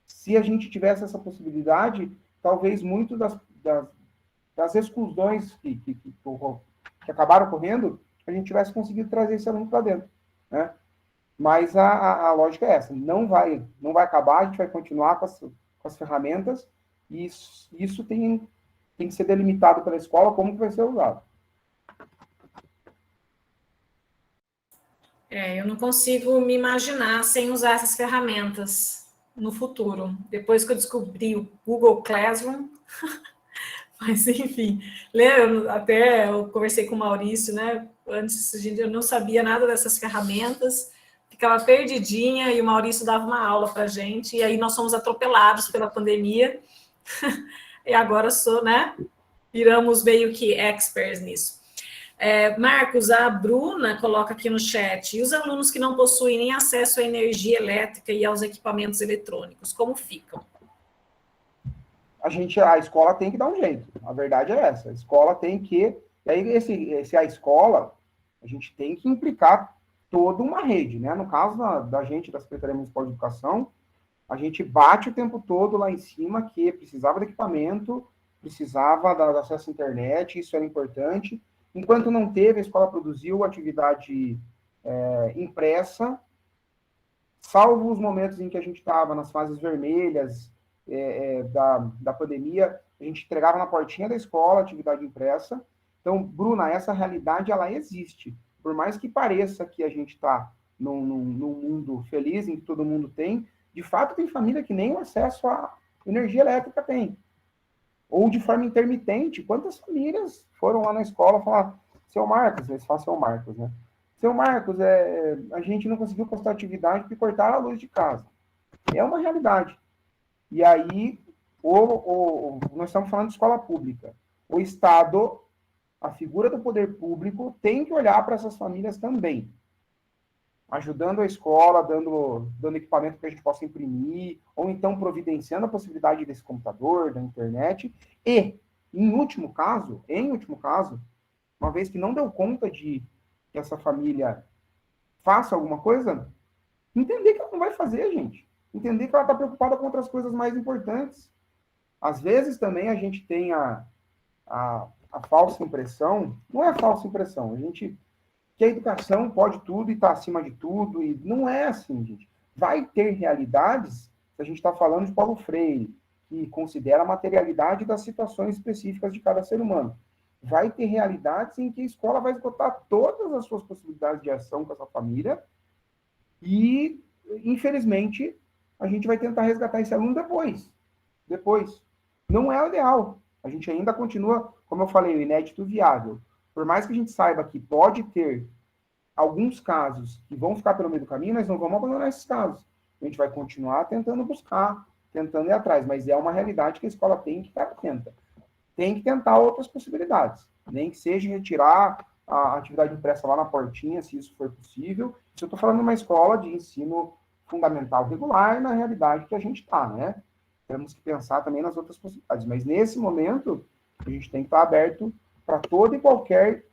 Se a gente tivesse essa possibilidade, talvez muito das exclusões que acabaram ocorrendo, a gente tivesse conseguido trazer esse aluno para dentro, né? Mas a lógica é essa, não vai acabar, a gente vai continuar com as ferramentas, e isso tem que ser delimitado pela escola como que vai ser usado. Eu não consigo me imaginar sem usar essas ferramentas no futuro. Depois que eu descobri o Google Classroom, mas enfim, lembra, até eu conversei com o Maurício, né? Antes eu não sabia nada dessas ferramentas, ficava perdidinha e o Maurício dava uma aula para a gente, e aí nós fomos atropelados pela pandemia, e agora viramos meio que experts nisso. Marcos, a Bruna coloca aqui no chat, e os alunos que não possuem nem acesso à energia elétrica e aos equipamentos eletrônicos, como ficam? A escola tem que dar um jeito, a verdade é essa, a escola tem que, e aí a escola, a gente tem que implicar toda uma rede, né? No caso da gente, da Secretaria Municipal de Educação, a gente bate o tempo todo lá em cima que precisava de equipamento, precisava do acesso à internet, isso era importante. Enquanto não teve, a escola produziu atividade impressa, salvo os momentos em que a gente estava nas fases vermelhas da pandemia, a gente entregava na portinha da escola atividade impressa. Então, Bruna, essa realidade, ela existe. Por mais que pareça que a gente está num mundo feliz, em que todo mundo tem, de fato tem família que nem o acesso à energia elétrica tem. Ou de forma intermitente. Quantas famílias foram lá na escola falar, seu Marcos, eles falam seu Marcos, né? Seu Marcos, a gente não conseguiu postar atividade porque cortaram a luz de casa. É uma realidade. E aí, nós estamos falando de escola pública. O Estado, a figura do poder público, tem que olhar para essas famílias também. Ajudando a escola, dando equipamento que a gente possa imprimir, ou então providenciando a possibilidade desse computador, da internet, e, em último caso, uma vez que não deu conta de que essa família faça alguma coisa, entender que ela não vai fazer, gente. Entender que ela está preocupada com outras coisas mais importantes. Às vezes também a gente tem a falsa impressão, não é a falsa impressão, que a educação pode tudo e está acima de tudo, e não é assim, gente. Vai ter realidades, se a gente está falando de Paulo Freire, que considera a materialidade das situações específicas de cada ser humano. Vai ter realidades em que a escola vai esgotar todas as suas possibilidades de ação com essa família e, infelizmente, a gente vai tentar resgatar esse aluno depois. Não é o ideal. A gente ainda continua, como eu falei, o inédito viável. Por mais que a gente saiba que pode ter alguns casos que vão ficar pelo meio do caminho, nós não vamos abandonar esses casos. A gente vai continuar tentando buscar, tentando ir atrás, mas é uma realidade que a escola tem que estar atenta. Tem que tentar outras possibilidades. Nem que seja retirar a atividade impressa lá na portinha, se isso for possível. Isso eu estou falando de uma escola de ensino fundamental regular, na realidade que a gente está, né? Temos que pensar também nas outras possibilidades. Mas, nesse momento, a gente tem que estar aberto para toda e qualquer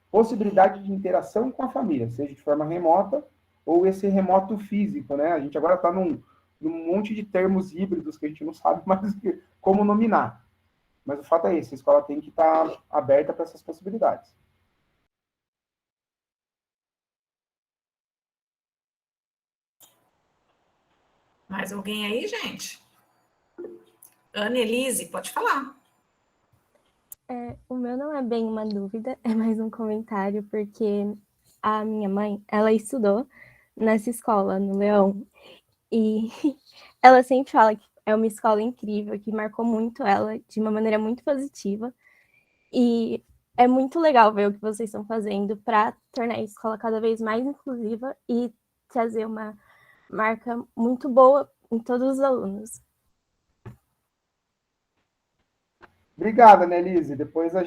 possibilidade de interação com a família, seja de forma remota ou esse remoto físico, né? A gente agora está num monte de termos híbridos que a gente não sabe mais como nominar. Mas o fato é esse, a escola tem que estar aberta para essas possibilidades. Mais alguém aí, gente? Ana Elise, pode falar. O meu não é bem uma dúvida, é mais um comentário, porque a minha mãe, ela estudou nessa escola, no Leão, e ela sempre fala que é uma escola incrível, que marcou muito ela de uma maneira muito positiva, e é muito legal ver o que vocês estão fazendo para tornar a escola cada vez mais inclusiva e trazer uma marca muito boa em todos os alunos. Obrigada, Nelise. Depois eu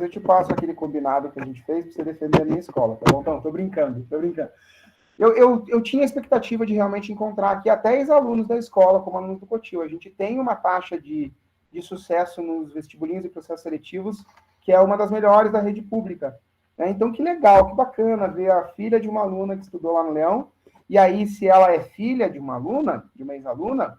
te passo aquele combinado que a gente fez para você defender a minha escola, tá bom? Então, tô brincando. Eu tinha a expectativa de realmente encontrar aqui até ex-alunos da escola como aluno do Cotil. A gente tem uma taxa de sucesso nos vestibulinhos e processos seletivos que é uma das melhores da rede pública. Né? Então, que legal, que bacana ver a filha de uma aluna que estudou lá no Leão. E aí, se ela é filha de uma aluna, de uma ex-aluna,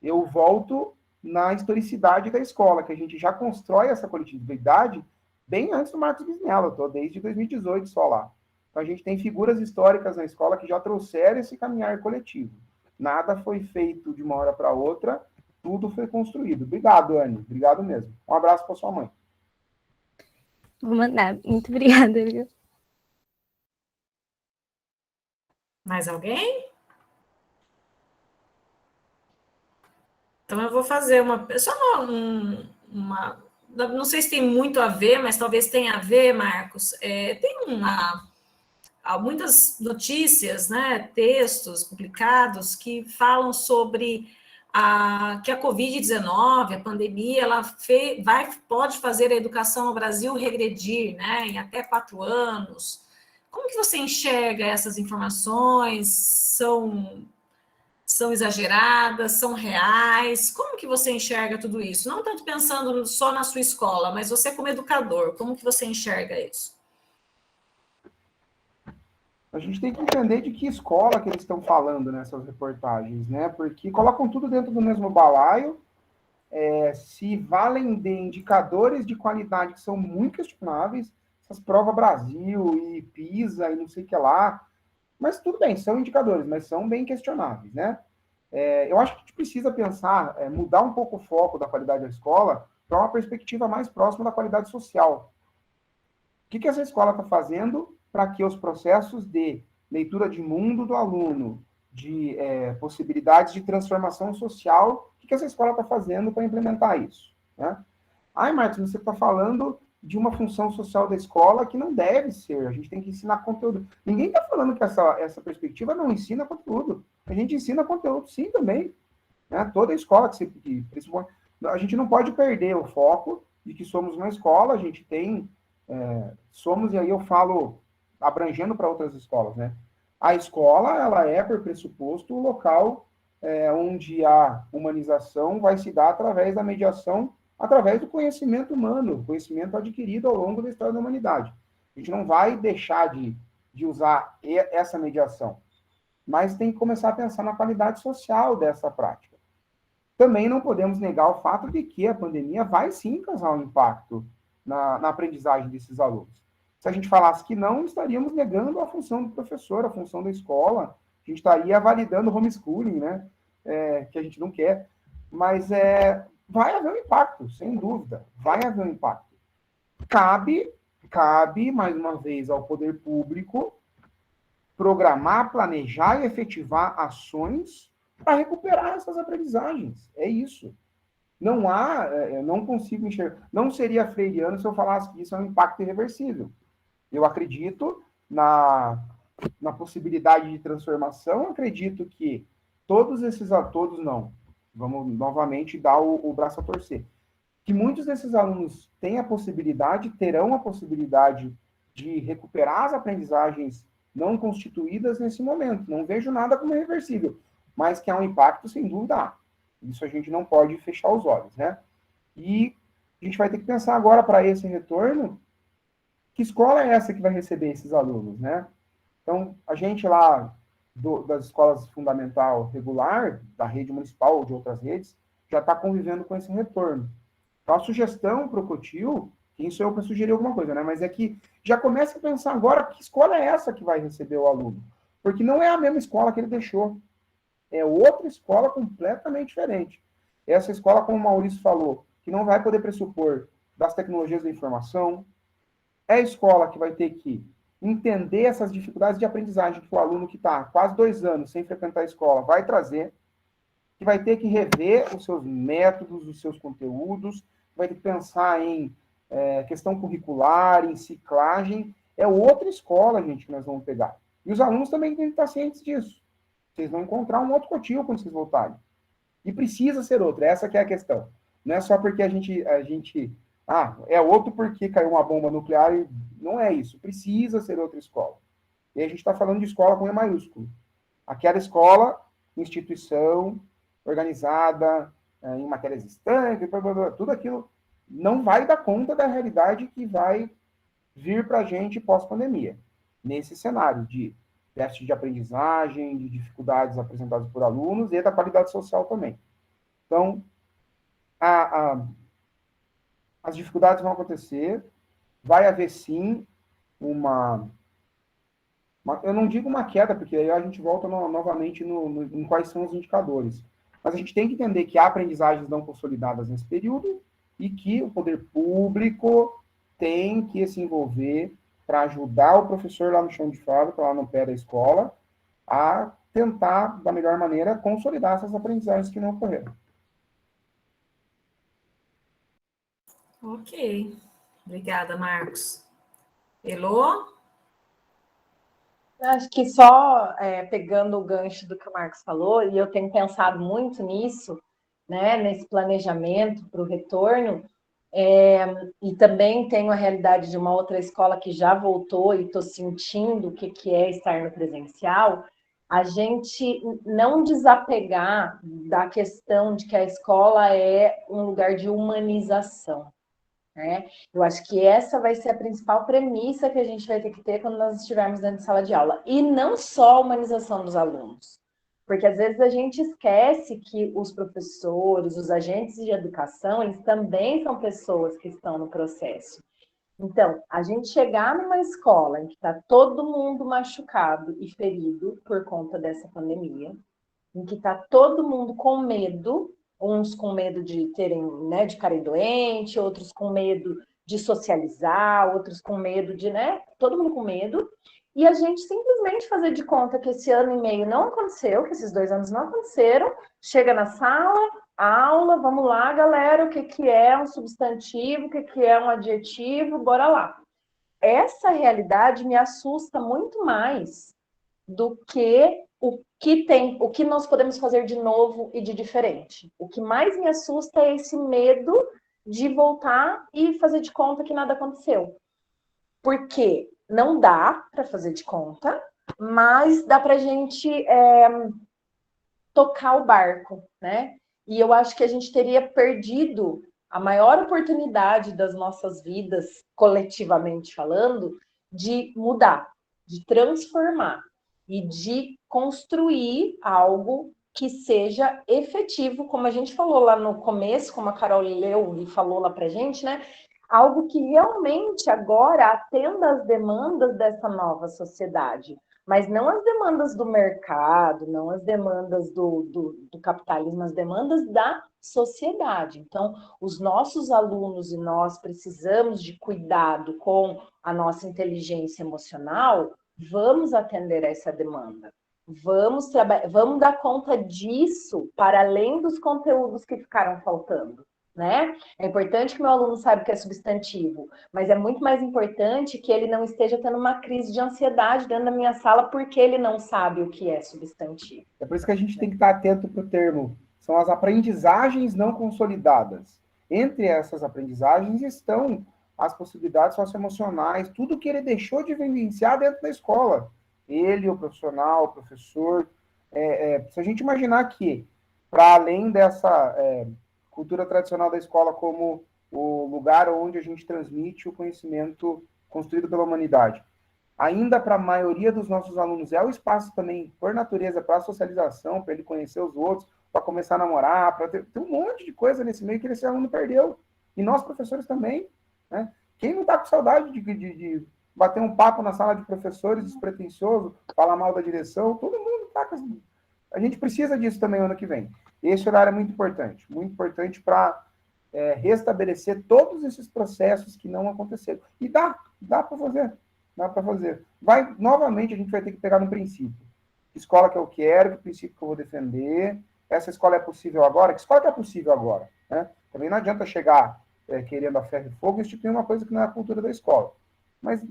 eu volto na historicidade da escola, que a gente já constrói essa coletividade bem antes do Marcos Bisnello. Eu estou desde 2018 só lá. Então, a gente tem figuras históricas na escola que já trouxeram esse caminhar coletivo. Nada foi feito de uma hora para outra, tudo foi construído. Obrigado, Anne. Obrigado mesmo. Um abraço para sua mãe. Vou mandar. Muito obrigada, viu? Mais alguém? Então, eu vou fazer só uma. Não sei se tem muito a ver, mas talvez tenha a ver, Marcos. Tem muitas notícias, né, textos publicados que falam sobre que a Covid-19, a pandemia, ela pode fazer a educação no Brasil regredir, né, em até 4 anos. Como que você enxerga essas informações? São exageradas, são reais? Como que você enxerga tudo isso? Não tanto pensando só na sua escola, mas você como educador, como que você enxerga isso? A gente tem que entender de que escola que eles estão falando nessas reportagens, né? Porque colocam tudo dentro do mesmo balaio, se valem de indicadores de qualidade que são muito questionáveis, essas provas Brasil e PISA e não sei o que lá, mas tudo bem, são indicadores, mas são bem questionáveis, né? Eu acho que a gente precisa pensar, mudar um pouco o foco da qualidade da escola para uma perspectiva mais próxima da qualidade social. O que essa escola está fazendo para que os processos de leitura de mundo do aluno, de possibilidades de transformação social, o que essa escola está fazendo para implementar isso? Né? Ai, Marcos, você está falando de uma função social da escola que não deve ser, a gente tem que ensinar conteúdo. Ninguém está falando que essa perspectiva não ensina conteúdo. A gente ensina conteúdo sim também. Né? Toda escola a gente não pode perder o foco de que somos uma escola, a gente tem, somos, e aí eu falo abrangendo para outras escolas, né? A escola, ela é, por pressuposto, o local onde a humanização vai se dar através da mediação, através do conhecimento humano, conhecimento adquirido ao longo da história da humanidade. A gente não vai deixar de usar essa mediação, mas tem que começar a pensar na qualidade social dessa prática. Também não podemos negar o fato de que a pandemia vai sim causar um impacto na aprendizagem desses alunos. Se a gente falasse que não, estaríamos negando a função do professor, a função da escola, a gente estaria validando o homeschooling, né? Que a gente não quer. Mas vai haver um impacto, sem dúvida, vai haver um impacto. Cabe, mais uma vez, ao poder público programar, planejar e efetivar ações para recuperar essas aprendizagens. É isso. Não não consigo enxergar, não seria freiriano se eu falasse que isso é um impacto irreversível. Eu acredito na possibilidade de transformação, acredito que todos não, vamos novamente dar o braço a torcer, que muitos desses alunos terão a possibilidade de recuperar as aprendizagens não constituídas nesse momento. Não vejo nada como irreversível, mas que há um impacto, sem dúvida há. Isso a gente não pode fechar os olhos, né? E a gente vai ter que pensar agora para esse retorno, que escola é essa que vai receber esses alunos, né? Então, a gente lá das escolas fundamental regular, da rede municipal ou de outras redes, já está convivendo com esse retorno. Então, a sugestão para o Cotil, quem sou eu para sugerir alguma coisa, né? Mas é que já comece a pensar agora que escola é essa que vai receber o aluno. Porque não é a mesma escola que ele deixou. É outra escola completamente diferente. Essa escola, como o Maurício falou, que não vai poder pressupor das tecnologias da informação, é a escola que vai ter que entender essas dificuldades de aprendizagem que o aluno que está quase 2 anos sem frequentar a escola vai trazer, que vai ter que rever os seus métodos, os seus conteúdos, vai ter que pensar em questão curricular, em ciclagem. É outra escola, gente, que nós vamos pegar. E os alunos também têm que estar cientes disso. Vocês vão encontrar um outro Cotil quando vocês voltarem. E precisa ser outro, essa que é a questão. Não é só porque a gente é outro porque caiu uma bomba nuclear, e não é isso. Precisa ser outra escola. E a gente está falando de escola com E maiúsculo. Aquela escola, instituição, organizada, em matérias estanques, tudo aquilo não vai dar conta da realidade que vai vir para a gente pós-pandemia. Nesse cenário de déficit de aprendizagem, de dificuldades apresentadas por alunos e da qualidade social também. Então, as dificuldades vão acontecer, vai haver sim eu não digo uma queda, porque aí a gente volta novamente em quais são os indicadores. Mas a gente tem que entender que há aprendizagens não consolidadas nesse período e que o poder público tem que se envolver para ajudar o professor lá no chão de fábrica, lá no pé da escola, a tentar, da melhor maneira, consolidar essas aprendizagens que não ocorreram. Ok. Obrigada, Marcos. Elô? Acho que só pegando o gancho do que o Marcos falou, e eu tenho pensado muito nisso, né, nesse planejamento para o retorno, e também tenho a realidade de uma outra escola que já voltou e estou sentindo o que é estar no presencial, a gente não desapegar da questão de que a escola é um lugar de humanização. Né? Eu acho que essa vai ser a principal premissa que a gente vai ter que ter quando nós estivermos dentro de sala de aula. E não só a humanização dos alunos. Porque às vezes a gente esquece que os professores, os agentes de educação, eles também são pessoas que estão no processo. Então, a gente chegar numa escola em que está todo mundo machucado e ferido por conta dessa pandemia, em que está todo mundo com medo, uns com medo de terem, né, de ficarem doentes, outros com medo de socializar, outros com medo de, né, todo mundo com medo, e a gente simplesmente fazer de conta que esse ano e meio não aconteceu, que esses 2 anos não aconteceram, chega na sala, aula, vamos lá, galera, o que é um substantivo, o que é um adjetivo, bora lá. Essa realidade me assusta muito mais do que o que nós podemos fazer de novo e de diferente. O que mais me assusta é esse medo de voltar e fazer de conta que nada aconteceu. Porque não dá para fazer de conta, mas dá para a gente tocar o barco, né? E eu acho que a gente teria perdido a maior oportunidade das nossas vidas, coletivamente falando, de mudar, de transformar e de construir algo que seja efetivo, como a gente falou lá no começo, como a Carol leu e falou lá pra gente, né? Algo que realmente agora atenda às demandas dessa nova sociedade, mas não as demandas do mercado, não as demandas do capitalismo, as demandas da sociedade. Então, os nossos alunos e nós precisamos de cuidado com a nossa inteligência emocional. Vamos atender essa demanda. Vamos dar conta disso para além dos conteúdos que ficaram faltando, né? É importante que meu aluno saiba o que é substantivo, mas é muito mais importante que ele não esteja tendo uma crise de ansiedade dentro da minha sala porque ele não sabe o que é substantivo. É por isso que a gente tem que estar atento para o termo. São as aprendizagens não consolidadas. Entre essas aprendizagens estão as possibilidades socioemocionais, tudo que ele deixou de vivenciar dentro da escola. Ele, o profissional, o professor. Se a gente imaginar que, para além dessa cultura tradicional da escola como o lugar onde a gente transmite o conhecimento construído pela humanidade, ainda para a maioria dos nossos alunos é o espaço também, por natureza, para a socialização, para ele conhecer os outros, para começar a namorar, para ter um monte de coisa nesse meio que esse aluno perdeu. E nós, professores, também. Né? Quem não está com saudade de bater um papo na sala de professores despretensioso, falar mal da direção? Todo mundo está com... A gente precisa disso também ano que vem. Esse horário é muito importante para restabelecer todos esses processos que não aconteceram. E dá para fazer. Dá para fazer. Novamente, a gente vai ter que pegar no princípio. Que escola que eu quero, que princípio que eu vou defender. Essa escola é possível agora? Que escola que é possível agora? Né? Também não adianta chegar querendo a ferro e fogo e instituir uma coisa que não é a cultura da escola. Mas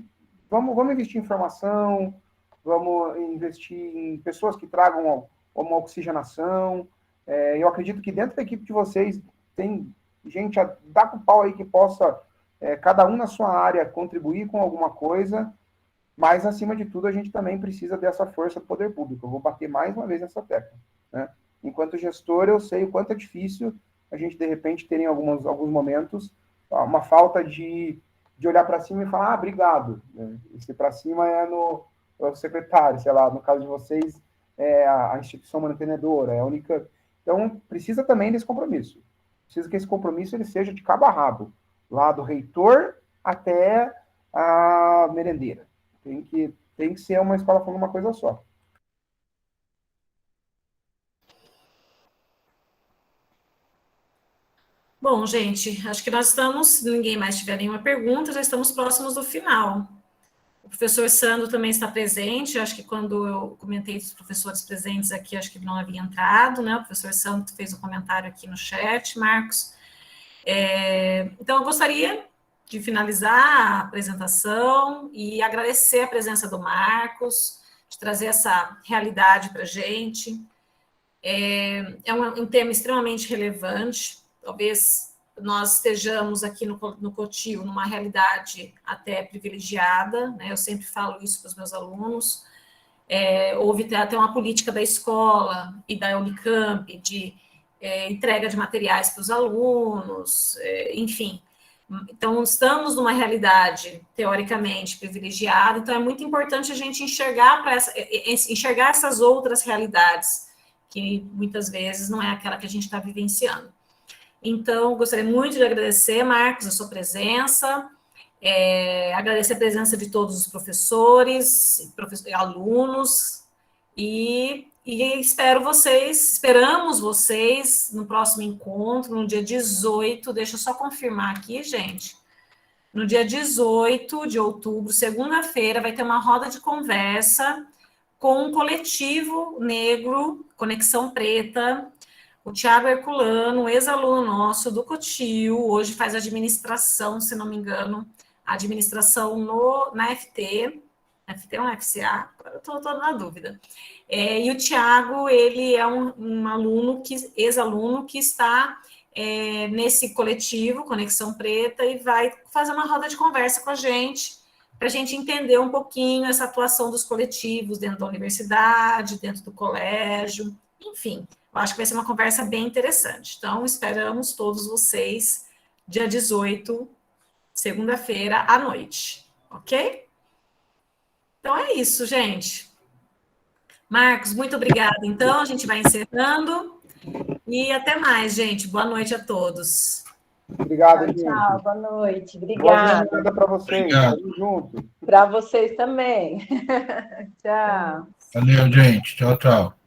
vamos investir em formação, vamos investir em pessoas que tragam uma oxigenação. Eu acredito que dentro da equipe de vocês tem gente, dá com o pau aí que possa, cada um na sua área, contribuir com alguma coisa, mas, acima de tudo, a gente também precisa dessa força do poder público. Eu vou bater mais uma vez nessa tecla, né? Enquanto gestor, eu sei o quanto é difícil a gente, de repente, ter em alguns momentos uma falta de olhar para cima e falar, obrigado. Esse para cima é o secretário, sei lá, no caso de vocês, é a instituição mantenedora, é a única... Então, precisa também desse compromisso. Precisa que esse compromisso ele seja de cabo a rabo, lá do reitor até a merendeira. Tem que ser uma escola falando uma coisa só. Bom, gente, acho que nós estamos, se ninguém mais tiver nenhuma pergunta, já estamos próximos do final. O professor Sandro também está presente, acho que quando eu comentei dos professores presentes aqui, acho que ele não havia entrado, né? O professor Sandro fez um comentário aqui no chat, Marcos. Então, eu gostaria de finalizar a apresentação e agradecer a presença do Marcos, de trazer essa realidade para a gente. É um tema extremamente relevante. Talvez nós estejamos aqui no COTIL numa realidade até privilegiada, né? Eu sempre falo isso para os meus alunos. Houve até uma política da escola e da Unicamp de entrega de materiais para os alunos, enfim. Então, estamos numa realidade, teoricamente, privilegiada, então é muito importante a gente enxergar essas outras realidades, que muitas vezes não é aquela que a gente está vivenciando. Então, gostaria muito de agradecer, Marcos, a sua presença, agradecer a presença de todos os professores, alunos, e esperamos vocês no próximo encontro, no dia 18, deixa eu só confirmar aqui, gente, no dia 18 de outubro, segunda-feira, vai ter uma roda de conversa com um coletivo negro, Conexão Preta, o Thiago Herculano, ex-aluno nosso do COTIL, hoje faz administração, se não me engano, administração na FT ou na FCA? Estou na dúvida. E o Thiago, ele é um aluno, ex-aluno, que está nesse coletivo, Conexão Preta, e vai fazer uma roda de conversa com a gente, para a gente entender um pouquinho essa atuação dos coletivos dentro da universidade, dentro do colégio, enfim. Eu acho que vai ser uma conversa bem interessante. Então, esperamos todos vocês dia 18, segunda-feira, à noite. Ok? Então, é isso, gente. Marcos, muito obrigada. Então, a gente vai encerrando. E até mais, gente. Boa noite a todos. Obrigado, gente. Tchau, boa noite. Obrigada. Boa para vocês. Tamo junto. Para vocês também. Tchau. Valeu, gente. Tchau, tchau.